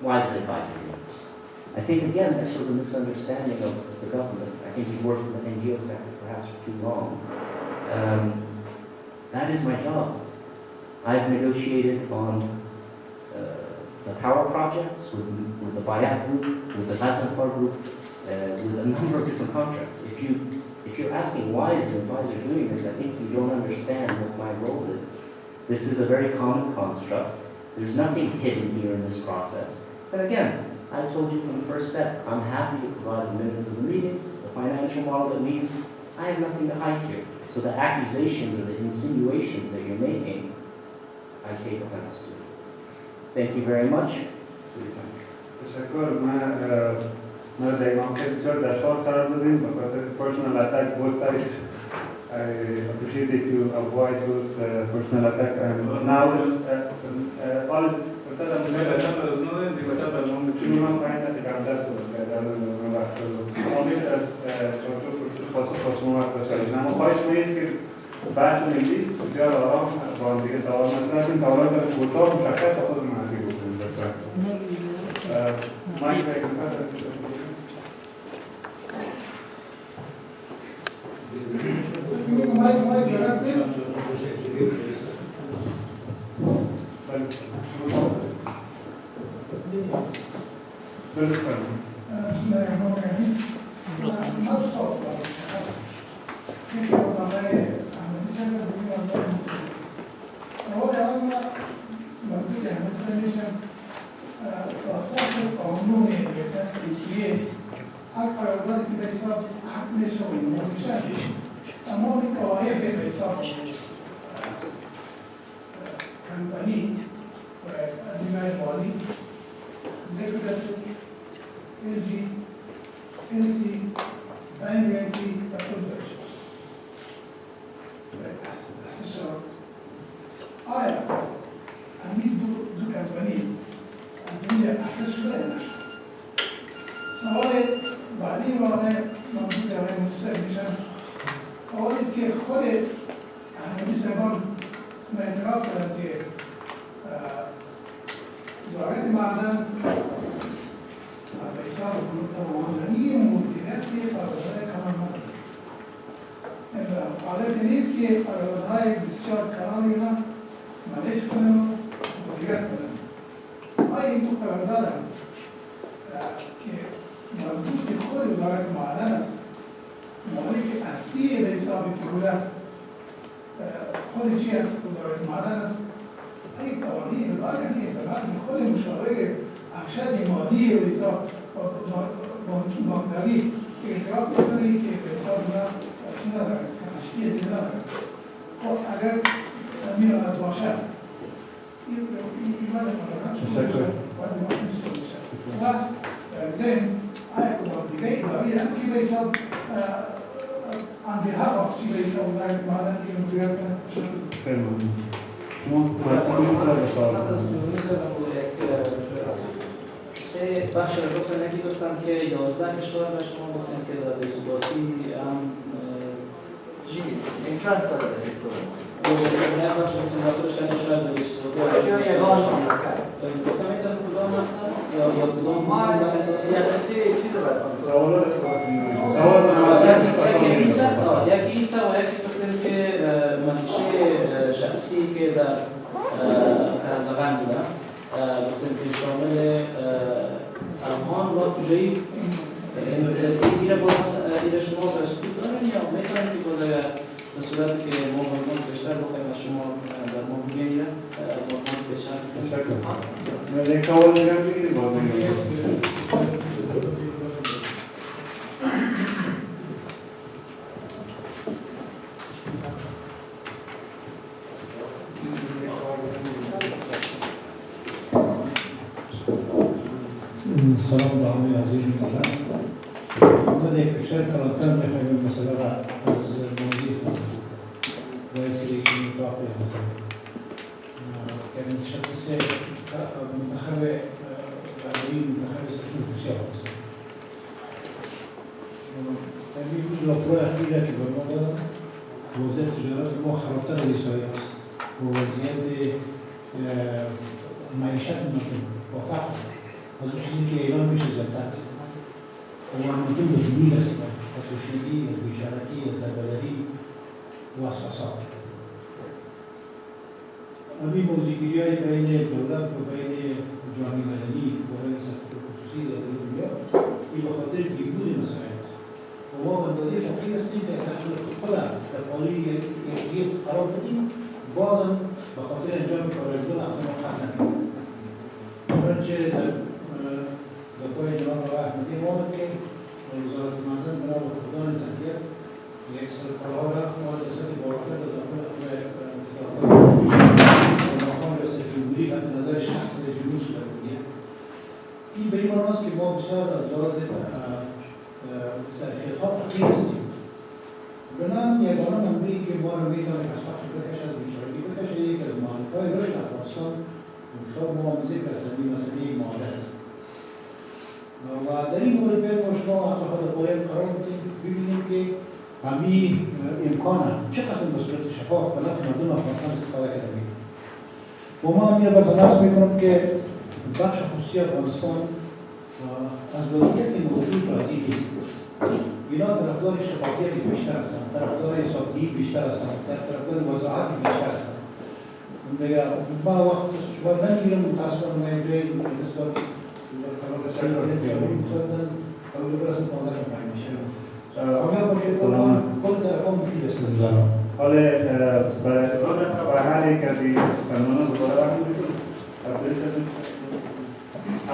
why is it 5 years? I think, again, that shows a misunderstanding of the government. I think he worked in the NGO sector perhaps for too long. That is my job. I've negotiated on the power projects with the Bayat group, with the Hasanfar group, with a number of different contracts. If you're asking why is your advisor doing this, I think you don't understand what my role is. This is a very common construct. There's nothing hidden here in this process. But again, I told you from the first step, I'm happy to provide the minutes of the meetings, the financial model that we use. I have nothing to hide here. So the accusations or the insinuations that you're making, I take offense to. Thank you very much for your time.
تشکر. ما دقیقا که بسیار در شما قرار دادیم به خاطر personal attack both sides. I appreciate if you avoid those personal attacks. And now it's all بسات المشاهد أشهر الأزنون دي بسات المهم شنو ما بعد تكلم درس ولا كذا ما بعرف عميل شو خاصة ما بعرف شيء أنا خايش ميز كده بحث الإنجليز بزيادة آرام بعد كده سؤال مثلا في سؤالات الفوتات مشكلة تأخذ مع فيه بس ما يفهم
بخش رو گفتن یکی گفتم که 11 کشور و شما گفتن که در بی‌ثباتی هم
امتیاز داره سکتور.
نه بخش گفتن داخلش کنه شاید در بی‌ثباتی
یا یگان مملکت.
گفتم این طرف کدام هستن یا کدام
ما یه چیز داره.
یکی ایست و یکی گفتن که منشه شخصی که در کازاخستان بودن گفتن که شامل افغان و کجایی ایره شما فرسکوت دارن یا میتونن که باید به صورتی که ما باید بیشتر بخوایم از شما در ما بگیم باید بیشتر
من یک سوال میگم بگیریم باید بگیریم
سلام به همه عزیز می‌کنم. من یک بیشتر کلانتر می‌خوایم مثلا از موضوع باعث یک نطاق مثلا یعنی شخص منتخب قانونی منتخب سکتور بسیار است. این روز راپور اخیری که به ما دادن وضعیت تجارت ما خرابتر از اسرائیل است و وضعیت معیشت با فقر از اون چیزی که ایران میشه زیادتر است و مردم به دلیل است از توشیدگی، از بیشارتی، از زبردری و از فساد. همین موضوعگیری های بین دولت و بین جامعه مدنی و بین سکتور خصوصی در دنیا این به خاطر بیهود مسائل است و ما به اندازه فقیر هستیم که تحصیل خود در حالی یک قرار بدیم بازم به خاطر انجام کارهای دو اقدام خط نکنیم. چنانچه در پای جناب آقای احمدی ما بود که وزارت معدن برای فقدان ظرفیت یک سرکارها را مورد رسد باورکرد و داخل مقام رئیس جمهوری تحت نظر شخص جمهور صورت می‌گیرد. این به این معنی است که ما بسیار از لحاظ ظرفیت‌ها فقیر هستیم و بنام یگانه منبعی که ما رو میتونیم از وقت بکش از بیچارگی بکشه یک از معرفهای رشد افغانستان انتخاب ما ذکر رسمی مسئله معادله است. و در این مورد باید شما اعتقاد باید قرار ببینیم که همین امکان چه قسم به صورت شفاف به نفع مردم افغانستان استفاده کرده میشه. و ما این را برطرف میکنم که بخش خصوصی افغانستان از وضعیت موجود راضی نیست. اینا طرفدار شفافیت بیشتر هستند، طرفدار حسابدهی بیشتر هستند، طرفدار وضاحت بیشتر هستند. دیگه ما وقت شما نمیگیرم متاسفانه ما اینجای نسبت قرار رسانی رو نمیشونیم مصدن قبل برسن مادر مفاهیم میشه. آمیا باشه خود طرفان مفید است.
حالا برای هر یک از این سخنرانان دوباره وقت می‌کنم.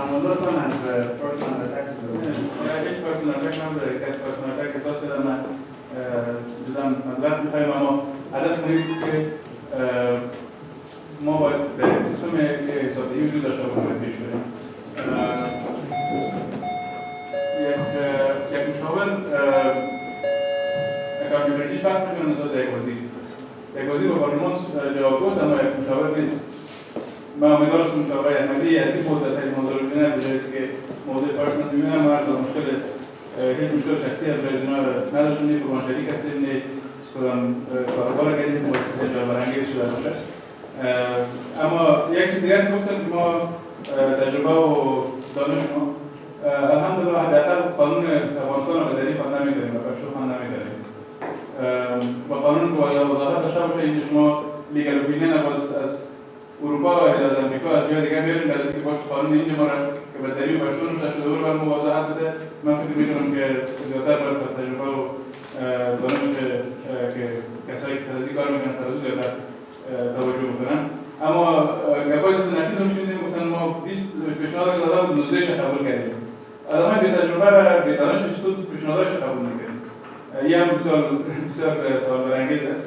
عملاتان از پرسنال اتکس
هیچ پرسنال اتک نبوده، کسی پرسنال اتک احساس شده من جدا مذرت می‌خوایم، اما هدف ما این بود که ما باید به سیستم حسابدهی وجود داشته باشیم پیش بریم. یک مشاور اکاونتیبلیتیش فرق می‌کنه نسبت به یک وزیر. یک وزیر با پارلمان جوابگو است، اما یک مشاور نیست. من امیدوارم که آقای احمدی از این موضوع خیلی موضوع رو ببینه، به جایی که موضوع پرسنال ببینه. ما از هیچ مشکل شخصی از برای جناب نداشتیم، نه قربان شریک هستیم، نه کدام کاربار کردیم که باید جا برانگیز شده باشه. اما یک چیز دیگر گفتم که ما تجربه و دانش ما الحمدلله حداقل قانون افغانستان رو به دری خوانده نمی‌داریم و پشتو خوانده نمی‌داریم. با قانون وضاحت داشته باشه اینکه شما لیگل اپینین از اروپا و از امریکا از جای دیگه بیاریم بعد از اینکه باشه قانون اینجا ما را که به دری و پشتو نوشته شده رو بر مواضحت بده. من فکر می‌کنم که زیادتر باید تجربه و دانش که کسایی که سرازی کار می‌کنن سرازی زیادتر توجه بکنن. اما گپای سنتی هم شنیدیم گفتن ما 20 پیشنهاد داده بود 19 ش قبول کردیم. آدمای بی تجربه و بی دانش چطور پیشنهادش قبول می‌کنن؟ این هم بسیار سوال برانگیز است.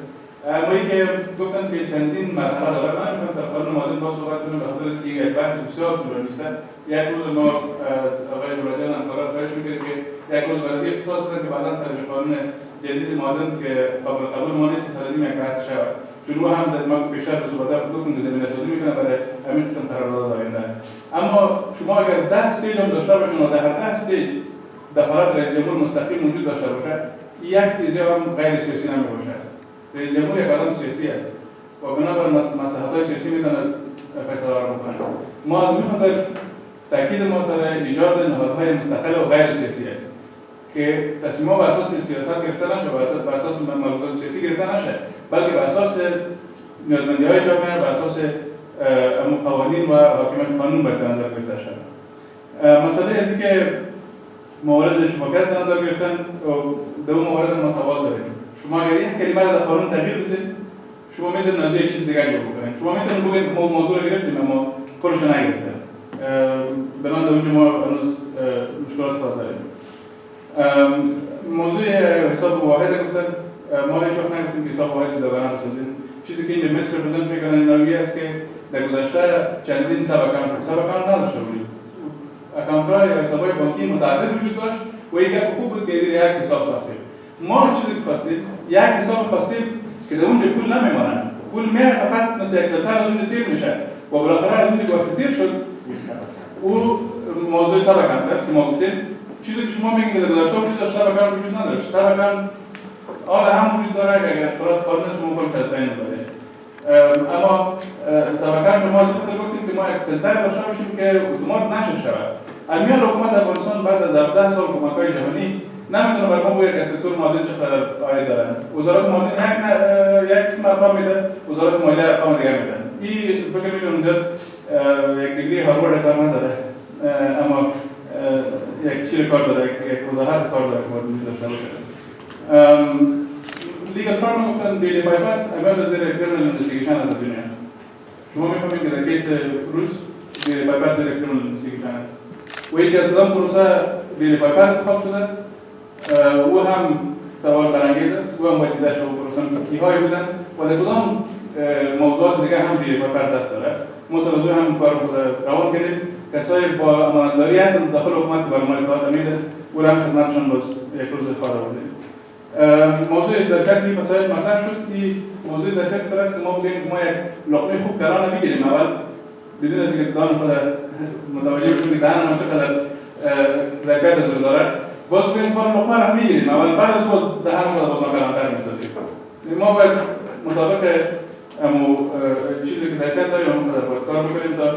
اما اینکه گفتن که چندین مرحله داره، من می‌خوام سر قانون مادن با صحبت کنم به خاطر اینکه یک بحث بسیار طولانی است. یک روز ما از آقای مرادیان همکاران خواهش می‌کنیم که یک روز برای اختصاص بدن که بعداً سر قانون جدید مادن که قابل قبول ما نیست سر این یک بحث شود. چون رو هم زد ما بیشتر به صحبت گفتم که زمینه سازی می‌کنه برای همین قسم قرارداد آینده. اما شما اگر 10 استیج هم داشته باشین و در هر 10 استیج دخالت رئیس جمهور مستقیم وجود داشته باشه، یک ایزی هم غیر سیاسی نمی‌باشه. رئیس جمهور یک آدم سیاسی است و بنابراین مصلحت‌های سیاسی می‌تونه فیصله را بکنه. ما از می‌خاطر تاکید ما سر ایجاد نهادهای مستقل و غیر سیاسی است که تصمیم‌ها بر اساس سیاست گرفته نشه، بر اساس موضوعات سیاسی گرفته نشه، بلکه بر اساس نیازمندی‌های جامعه، بر اساس قوانین و حاکمیت قانون باید در نظر گرفته شود. مسئله از اینکه موارد شفافیت در نظر گرفتن در اون موارد ما سوال داریم. شما اگر یک کلمه را در قانون تغییر بدید، شما می‌تونید از یک چیز دیگر جور بکنید. شما می‌تونید بگید ما موضوع را گرفتیم اما کلش را نگرفتیم. بنابراین در اونجا ما هنوز مشکلات خاص داریم. موضوع حساب واحد گفتن، ما هیچ وقت نگفتیم که حساب واحد در برنامه بسازیم. چیزی که این به مصر رپرزنت میکنه نوعی است که در گذشته چندین سب اکانت نداشته بودیم. اکانت‌های یا حساب‌های بانکی متعدد وجود داشت و یک گپ خوب بود که یک حساب ساختیم. ما چیزی که خواستیم، یک حساب خواستیم که در اونجا پول نمیماند. پول میاد فقط مثل یک فیلتر از اونجا تیر میشه و بالاخره از اونجا وقتی تیر شد او موضوع سب اکانت است که ما گفتیم. چیزی که شما میگید در گذشته وجود داشت، سب اکانت وجود نداشت. سب اکانت آره هم وجود داره که اگر طرف قانون شما کنید تعیین بده. اما سبکان به ما خاطر گفتیم که ما یک فیلتر داشته باشیم که اتومات نشه شود. امیال حکومت افغانستان بعد از 17 سال کمک‌های جهانی نمیتونه بر ما بگه که سکتور معدن چقدر عاید دارن. وزارت معدن یک قسم ارقام میده، وزارت مالیه ارقام دیگه میده. این فکر می‌کنم زیاد یک دیگری هاروارد کار نداره، اما یک چیز کار داره، یک وزارت کار داره که باید داشته باشه. لیگل فرم گفتن بیلی پایپت اول از زیر کرنل اینوستیگیشن از دنیا. شما می‌فهمید که در کیس روس بیلی پایپت زیر کرنل اینوستیگیشن است. و یکی از کدام پروسه بیلی پایپت انتخاب شده او هم سوال برانگیز است. او هم باید دیده شما پروسه کی‌هایی بودن و در کدام موضوعات دیگه هم بیلی پایپت دست داره. ما سر هم کار روان کردیم. کسایی با امانتداری هستند داخل حکومت بر ما اطلاعات میده و هم خدمتشان باز یک روز خواهد بودیم. موضوع ظرفیت این مسائل مطرح شد. این موضوع ظرفیت است که ما بگیم ما یک لقمه خوب کرانه بگیریم اول بدون از اینکه دان خود متوجه بشیم که دهن ما چقدر ظرفیت ضرور داره، باز بگیم کار لقمه را میگیریم اول، بعد از باز دهن خود باز کلانتر میسازیم. ما باید مطابق چیزی که ظرفیت داریم اون خود باید کار بکنیم تا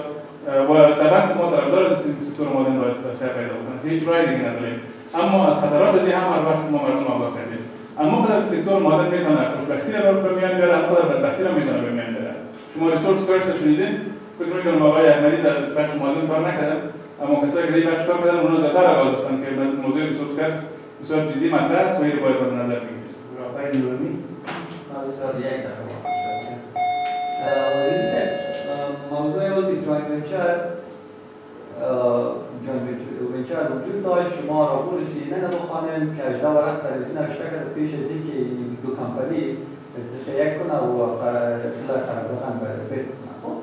و طبعا ما طرفدار سکتور معدن باید توسعه پیدا بکنه، هیچ راهی دیگه نداریم. اما از خطرات از هم هر وقت ما مردم آگاه کردیم. اما قدر سکتور معدن میتونه خوشبختی را به میان بیاره، اما قدر بدبختی را میتونه به میان بیاره. شما ریسورس کارس شنیدین؟ فکر میکنم آقای احمدی در بخش معدن کار نکردن، اما کسایی که در بخش کار کردن اونها زیادتر آگاه هستند که موضوع ریسورس کارس بسیار جدی مطرح است و این رو باید به نظر بگیرید.
آقای نورانی
موضوع وقتی جوینت ونچر وجود داشت، شما راپور CNN بخوانید که 18 ورق سرویسی نوشته کرده پیش از اینکه دو کمپانی تشییع کنه و قرارداد بید کنه.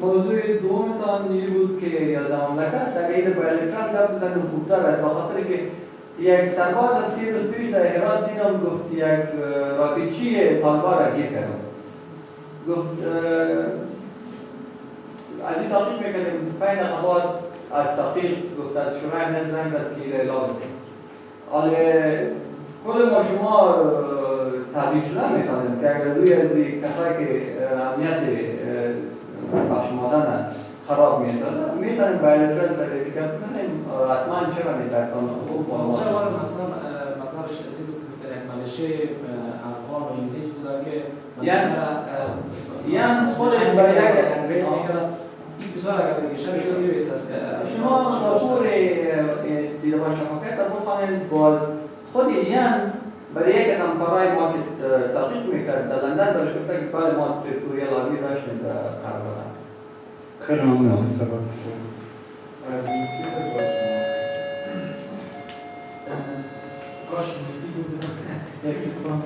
موضوع دومتان این بود که یادم مملکت در این بایلترال گفت بزنیم خوبتر است، بخاطر که یک سرباز از 30 روز پیش در هرات دیدم گفت یک راکتچی طالبان را گیر کردم. گفت از این تحقیق میکنیم 5 دقیقه بعد از تحقیق گفت از شورای امنیت زنگ زد که اعلام کنیم. حالا خود ما شما تحقیق شدن میتونیم که اگر روی از کسایی که امنیت بخش معدن خراب می‌سازن میتونیم بایلترال سرتیفیکت بزنیم، حتما چرا میتونیم خوب
موضوع اول مثلا مطلبش از این بود که مالشه افغان و انگلیس بوده که
یعنی خودش باید
این بسیار اگر دیگه سیریس است.
شما راپور دیدبان شفافیت را بخوانید، باز خود یعنی برای یک همکارای ما که تحقیق میکرد در لندن برش گفته که بله ما تریتوریال آرمی داشتیم در قرارداد.
خیلی ممنون.
کاش مفتی بود یک اتفاق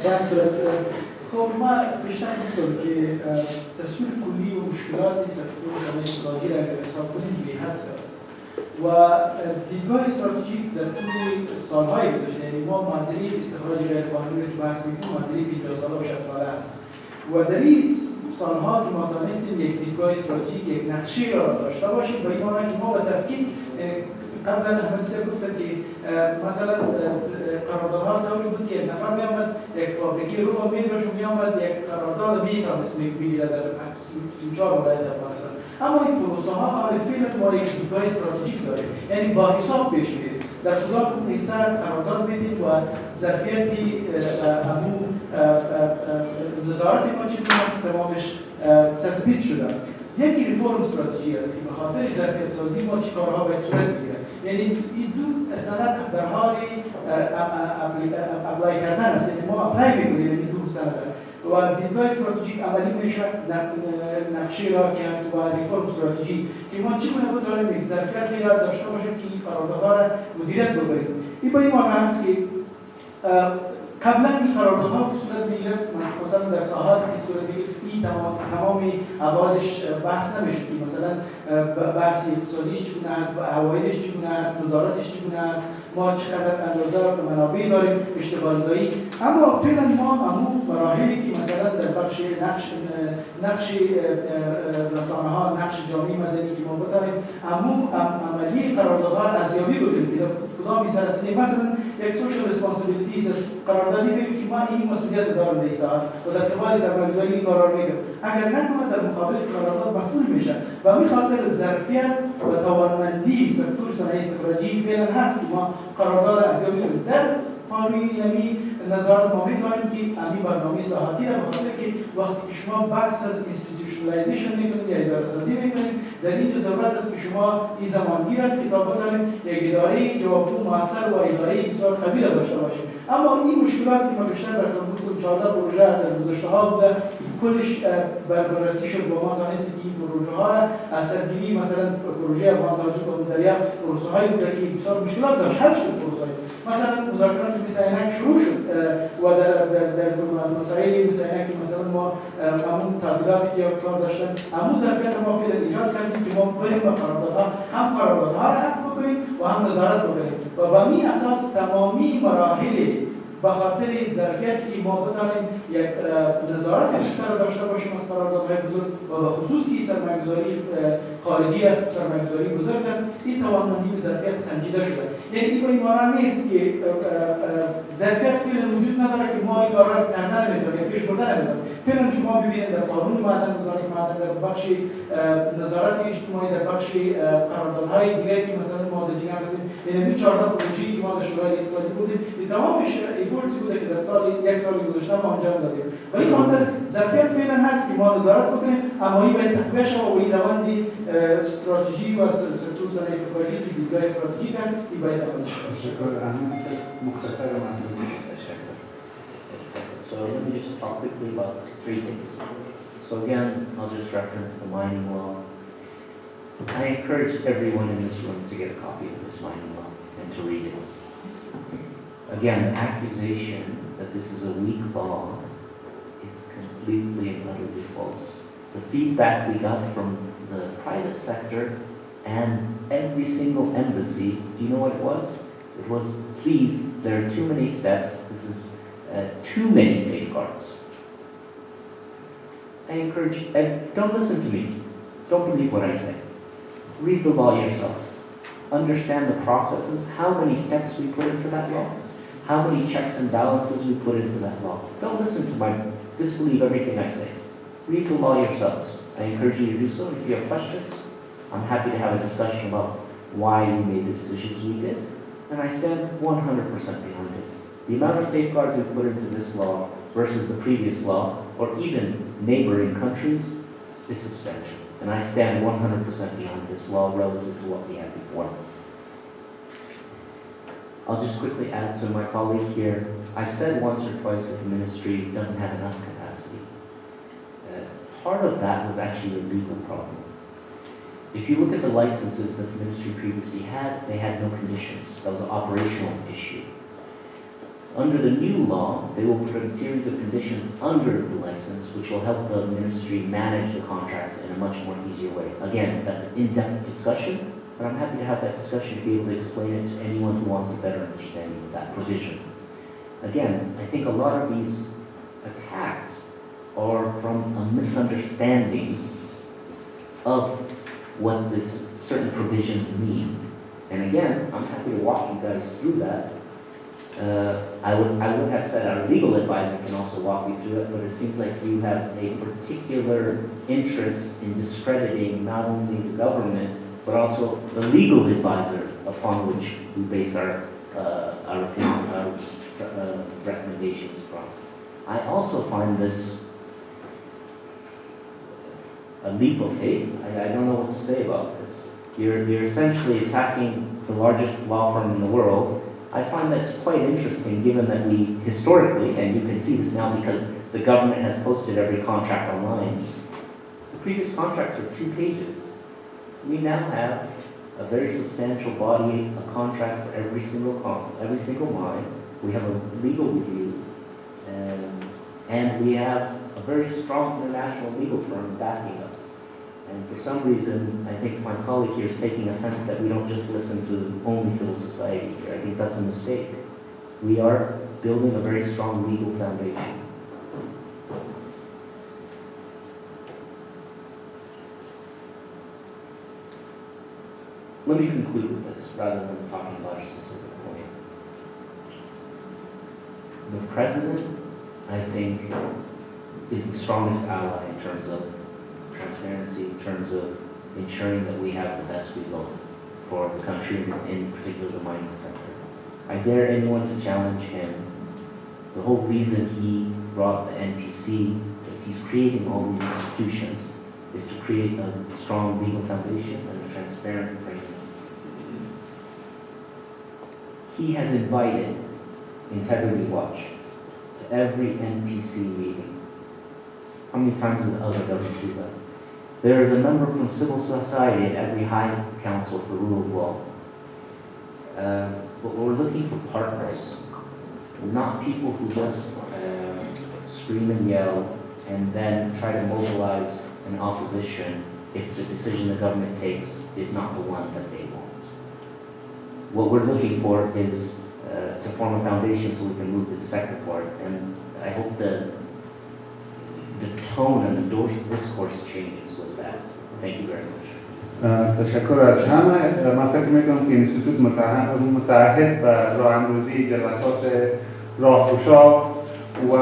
در صورت خب ما بیشتر گفتم که تصویر کلی و مشکلات سکتور صنایع اقتصادی را اگر حساب کنیم به حد زیاد است و دیدگاه استراتژیک در طول سالهای گذشته، یعنی ما منظری استخراج غیرقانونی که بحث می‌کنیم منظری 50 ساله و 60 ساله است و در این سالها که ما دانستیم یک دیدگاه استراتژیک، یک نقشه را داشته باشیم به این معنی که ما به تفکیک قبلا احمد صاحب گفتن که مثلا قراردادها طوری بود که نفر میامد یک فابریکه رو میداشت و میامد یک قرارداد میتونست بگیره در 34 ولایت افغانستان. اما این پروسه ها حال فعلا ما یک دیدگاه استراتژیک داریم، یعنی با حساب پیش میریم در کدام حصه قرارداد بدیم و ظرفیتی همون نظارت ما چطور است تمامش تثبیت شده. یکی ریفورم استراتژی است که به خاطر ظرفیت سازی ما چه کارها باید صورت بگیره. یعنی این دو سند در حال اپلای کردن است، یعنی ما اپلای میکنیم این دو سند و دیدگاه استراتژیک عملی میشه نقشه را که هست و ریفورم استراتژی که ما چگونه بتوانیم یک ظرفیتی را داشته باشیم که این قراردادها را مدیریت بکنیم. این به این معنی است که قبلا این قراردادها که صورت میگرفت مثلا در ساحاتی که صورت میگرفت این تمامی ابعادش بحث نمیشد، مثلا بحث اقتصادیش چگونه است و عوایدش چگونه است، نظارتش چگونه است، ما چقدر اندازه منابع داریم، اشتغالزایی. اما فعلا ما همون مراحلی که مثلا در بخش نقش رسانه‌ها، نقش جامعه مدنی که ما بتوانیم همون عملی قراردادها را ارزیابی کنیم که کدام میزان است. مثلا یک سوشال ریسپانسیبیلیتیز قراردادی بگیم که ما این مسئولیت دارم در این ساعت و در قبال سرمایه‌گذاری این قرار میگیرم، اگر نکنه در مقابل قرارداد مسئول میشه و می خاطر ظرفیت و توانمندی سکتور صنایع استخراجی فعلا هست که ما قرارداد را ارزیابی کنیم. در پاروی نمی نظارت ما می‌کنیم که همین برنامه اصلاحاتی را بخاطر که وقتی که شما بحث از اینستیتوشنالایزیشن می‌کنید یا اداره‌سازی می‌کنید در اینجا ضرورت است که شما این زمانگیر است که تا بتوانید یک اداره جوابگو موثر و اداره بسیار قوی را داشته باشید. اما این مشکلات که ما بیشتر براتون گفتم 14 پروژه در گذشته‌ها بوده کلش بررسی شد و ما دانستیم که این پروژه‌ها را اثرگیری مثلا پروژه افغان تاجیک و دریا پروژه‌هایی بوده که بسیار مشکلات داشت، حل شد پروژه‌های مثلا مذاکرات مثل اینک شروع شد و در مسائل مثل اینک مثلا ما همون تعدیلاتی که کار داشتن همون ظرفیت ما فعلا ایجاد کردیم که ما بریم و قراردادها هم قراردادها را حق بکنیم و هم نظارت بکنیم و به این اساس تمامی مراحل به خاطر ظرفیتی که ما بتوانیم یک نظارت بیشتر داشته باشیم از قراردادهای بزرگ و به خصوص که سرمایه‌گذاری خارجی است، سرمایه‌گذاری بزرگ است، این توانمندی و ظرفیت سنجیده شده. یعنی این به این معنی نیست که ظرفیت فعلا وجود نداره که ما این کارا کردن نمیتونیم، پیش بردن نمیتونیم. فعلا شما ببینید در قانون معدن، وزارت معدن، در بخش نظارت اجتماعی، در بخش قراردادهای دیگه که مثلا ما در جنگ هستیم، یعنی 14 پروژه‌ای که ما در شورای اقتصادی بودیم، تمامش ایفورتسی بوده که در یک سال گذشته ما انجام دادیم. و این خاطر ظرفیت فعلا هست که ما نظارت بکنیم، اما این باید تقویه شود و این روند استراتژی و سکتور صنایع استراتژی که دیدگاه استراتژیک است، این باید تقویه شود.
مختصر
So let me just talk quickly about three things. So again, I'll just reference the mining law. I encourage everyone in this room to get a copy of this mining law and to read it. Again, the accusation that this is a weak law is completely and utterly false. The feedback we got from the private sector and every single embassy, do you know what it was? It was, please, there are too many steps. This is too many safeguards. I encourage, don't listen to me. Don't believe what I say. Read the law yourself. Understand the processes, how many steps we put into that law, how many checks and balances we put into that law. Don't listen to disbelieve everything I say. Read the law yourselves. I encourage you to do so. If you have questions, I'm happy to have a discussion about why we made the decisions we did, and I stand 100% behind it. The amount of safeguards we put into this law versus the previous law, or even neighboring countries, is substantial. And I stand 100% behind this law relative to what we had before. I'll just quickly add to my colleague here. I've said once or twice that the ministry doesn't have enough capacity. Part of that was actually a legal problem. If you look at the licenses that the ministry previously had, they had no conditions. That was an operational issue. Under the new law, they will put a series of conditions under the license, which will help the ministry manage the contracts in a much more easier way. Again, that's in-depth discussion, but I'm happy to have that discussion to be able to explain it to anyone who wants a better understanding of that provision. Again, I think a lot of these attacks are from a misunderstanding of what this certain provisions mean. And again, I'm happy to walk you guys through that. I would have said our legal advisor can also walk you through it, but it seems like you have a particular interest in discrediting not only the government, but also the legal advisor upon which we base our opinion, our recommendations from. I also find this a leap of faith. I don't know what to say about this. You're essentially attacking the largest law firm in the world. I find that's quite interesting given that we historically, and you can see this now because the government has posted every contract online, the previous contracts were 2 pages. We now have a very substantial body, a contract for every single mine. We have a legal review, and we have a very strong international legal firm backing us. And for some reason, I think my colleague here is taking offense that we don't just listen to only civil society here. I think that's a mistake. We are building a very strong legal foundation. Let me conclude with this, rather than talking about a specific point. The president, I think, is the strongest ally in terms of transparency, in terms of ensuring that we have the best result for the country, in particular the mining sector. I dare anyone to challenge him. The whole reason he brought the NPC, that he's creating all these institutions, is to create a strong legal foundation and a transparent framework. He has invited Integrity Watch to every NPC meeting. How many times did the other government do that? There is a member from civil society at every high council for rule of law. But we're looking for partners, not people who just scream and yell and then try to mobilize an opposition if the decision the government takes is not the one that they want. What we're looking for is to form a foundation so we can move this sector forward, and I hope the tone and the discourse changes with that. Thank you very much.
تشکر از همه. من فکر میکنم که اینستیتوت متعهد به راه اندازی جلسات راهگشا و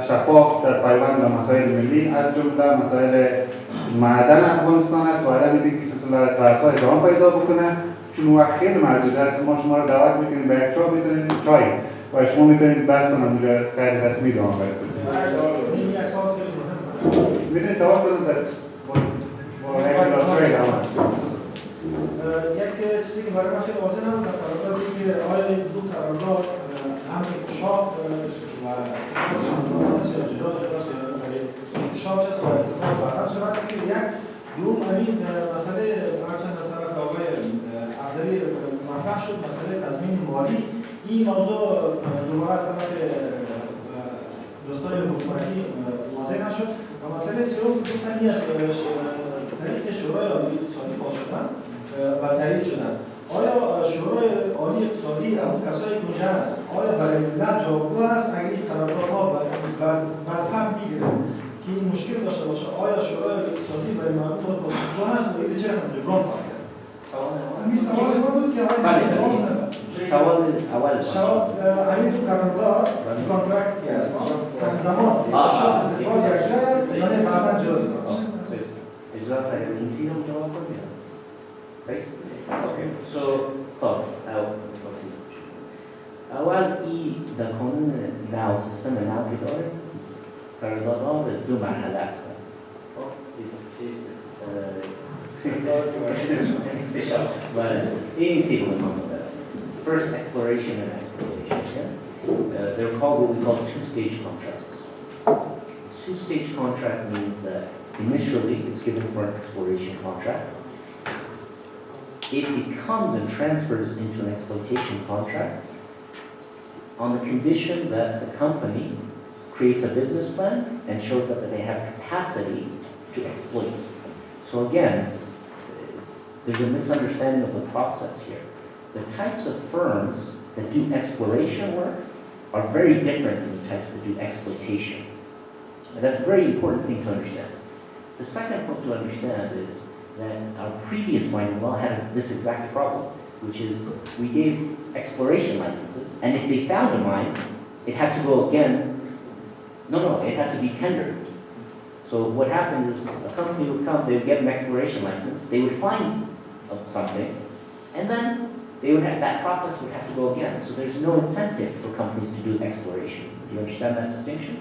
شفاف در پیوند به مسائل ملی از جمله مسائل معدن افغانستان است و آدم میدید که سلسله بحث‌های ادامه پیدا بکنه، چون وقت خیلی محدود است. ما شما رو دعوت میکنیم به یک چای میتونید چای و شما میتونید بحث کنم غیر رسمی ادامه پیدا کنید. میتونید سوال کنید در
یک چیزی که برای من خیلی واضح نبود در قرارداد اینه که آیا این دو قرارداد هم انکشاف و استفاده شاملانه یا جدا است یا انکشاف است و استفاده فقط صورت که یک دوم همین مسئله هرچند از طرف آقای افضلی مطرح شد، مسئله تضمین مالی. این موضوع دوباره از طرف دوستان حکومتی واضح نشد و مسئله سوم گفتن است طریق شورای عالی اقتصادی پاس شدن و تایید شدن. آیا شورای عالی اقتصادی اون کسایی که اونجا است آیا برای ملت جوابگو است؟ اگر این قراردادها برفرض میگیره که این مشکل داشته باشه، آیا شورای اقتصادی برای مردم پاسخگو است و این چه جبران خواهد کرد؟ این سوال ما بود که
سوال اول
همین تو قرارداد کانترکت که است همزمان شاف استفاده یک جای است یعنی بعدا جدا است.
اجازه اگر این سیره رو جواب کنیم. So, اول این در قانون نو سیستم نو که داره قراردادها به دو مرحله هستند. استشاره. این سیره رو منصوب First, exploration and exploitation. They're called what we call two-stage contracts. Two-stage contract means that initially it's given for an exploration contract. It becomes and transfers into an exploitation contract on the condition that the company creates a business plan and shows that they have capacity to exploit. So again, there's a misunderstanding of the process here. The types of firms that do exploration work are very different than the types that do exploitation. And that's a very important thing to understand. The second point to understand is that our previous mining law had this exact problem, which is we gave exploration licenses, and if they found a mine, it had to go again. It had to be tendered. So what happened is a company would come, they would get an exploration license, they would find something, and then that process would have to go again. So there's no incentive for companies to do exploration. Do you understand that distinction?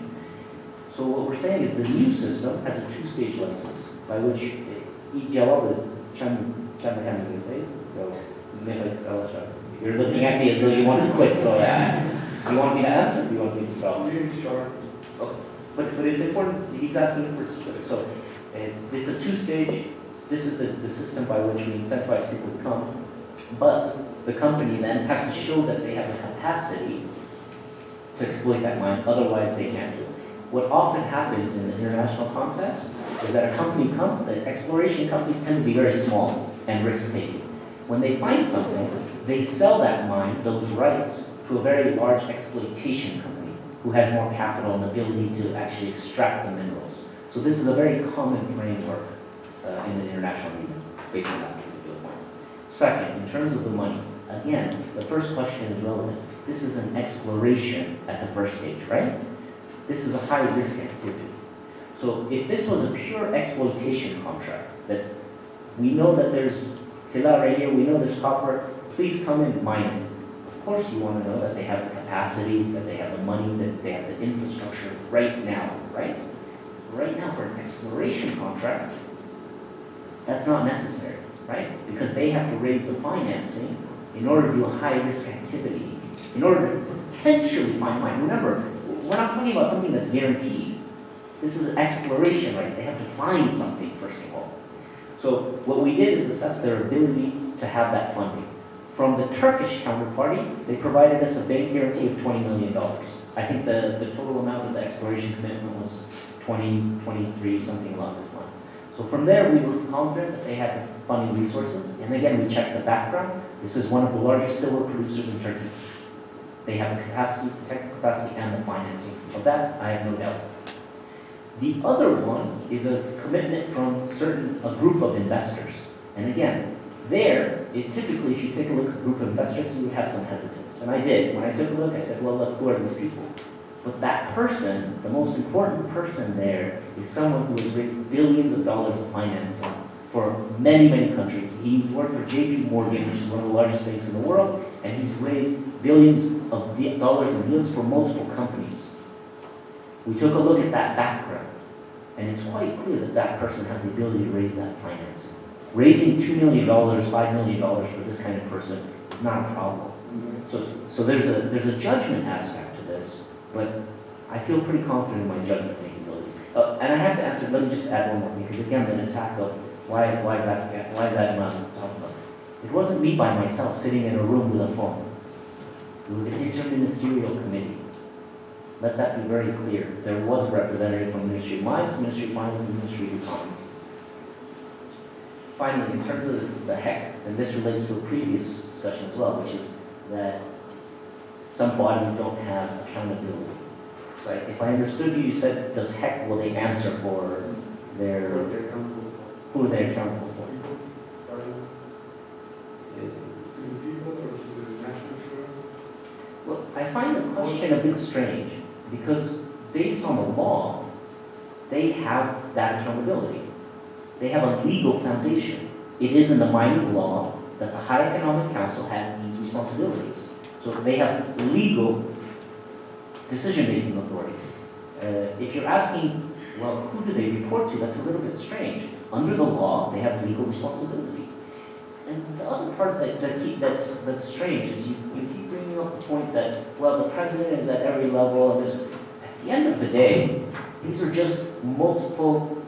So what we're saying is the new system has a two-stage license by which you're looking at me as though you want to quit, so you want me to answer or do you want me to stop?
Sure.
Okay. But it's important, he's asking for specifics. So it's a two-stage, this is the system by which we incentivize people to come, but the company then has to show that they have the capacity to exploit that mine, otherwise they can't do it. What often happens in the international context is that the exploration companies tend to be very small and risk-taking. When they find something, they sell that mine, those rights, to a very large exploitation company who has more capital and ability to actually extract the minerals. So this is a very common framework in the international movement, based on that particular point. Second, in terms of the money, again, the first question is relevant. This is an exploration at the first stage, right? This is a high-risk activity. So if this was a pure exploitation contract, that we know that there's tila right here, we know there's copper, please come and mine it. Of course you want to know that they have the capacity, that they have the money, that they have the infrastructure right now, right? Right now for an exploration contract, that's not necessary, right? Because they have to raise the financing in order to do a high-risk activity, in order to potentially find mine. Remember, we're not talking about something that's guaranteed. This is exploration rights. They have to find something, first of all. So what we did is assess their ability to have that funding. From the Turkish counterparty, they provided us a bank guarantee of $20 million. I think the total amount of the exploration commitment was 23, something along these lines. So from there, we were confident that they had the funding resources. And again, we checked the background. This is one of the largest silver producers in Turkey. They have the capacity, the technical capacity, and the financing. Of that, I have no doubt. The other one is a commitment from a group of investors. And again, typically, if you take a look at a group of investors, you would have some hesitance. And I did. When I took a look, I said, well, look, who are these people? But that person, the most important person there, is someone who has raised billions of dollars of financing for many, many countries. He's worked for JP Morgan, which is one of the largest banks in the world, and he's raised billions of dollars in deals for multiple companies. We took a look at that background, and it's quite clear that that person has the ability to raise that financing. Raising $2 million, $5 million for this kind of person is not a problem. So there's a judgment aspect to this, but I feel pretty confident in my judgment making abilities. And I have to answer, let me just add one more, because again, the attack of why is that not talking about this? It wasn't me by myself sitting in a room with a phone. It was an interministerial committee. Let that be very clear. There was a representative from the Ministry of Mines, Ministry of Finance, and Ministry of Economy. Finally, in terms of the HEC, and this relates to a previous discussion as well, which is that some bodies don't have accountability. So if I understood you, you said, does HEC, will they answer for who they're accountable for? Well, I find the question a bit strange, because based on the law, they have that accountability. They have a legal foundation. It is in the mining law that the High Economic Council has these responsibilities. So they have legal decision-making authority. If you're asking, well, who do they report to, that's a little bit strange. Under the law, they have legal responsibility. And the other part that's strange is you keep bringing up the point that, well, the president is at every level, and at the end of the day, these are just multiple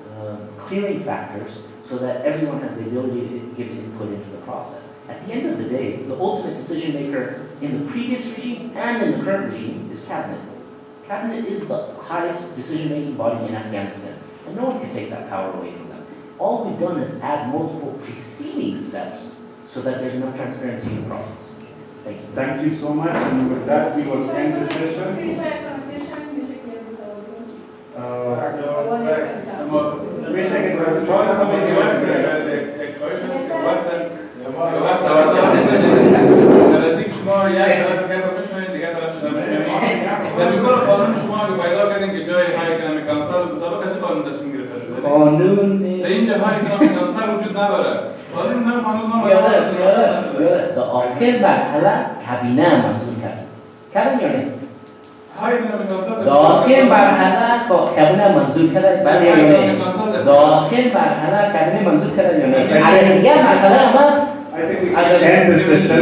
clearing factors so that everyone has the ability to give input into the process. At the end of the day, the ultimate decision maker in the previous regime and in the current regime is cabinet. Cabinet is the highest decision-making body in Afghanistan, and no one can take that power away from them. All we've done is add multiple preceding steps so that there's enough transparency in the process. Thank you.
Thank you so much, and with that, we will end the session. Wait a second,
شما یک طرف گپ بشنوید دیگه طرف شما بشنوید. در میگه قانون شما رو پیدا کردین که جای های اکنامیک کانسل مطابق از قانون تصمیم گرفته شده.
قانون
در اینجا های اکنامیک کانسل وجود نداره. قانون نه هنوز
نشده. تا آخر مرحله کابینه منظور کرد. کردن یا نه؟
های اکنامیک کانسل
تا آخر مرحله تا کابینه منظور کرد بعد یا نه؟ تا آخر مرحله کابینه منظور کرد یا نه؟ اگر دیگر مرحله هم هست
I think we can end this session.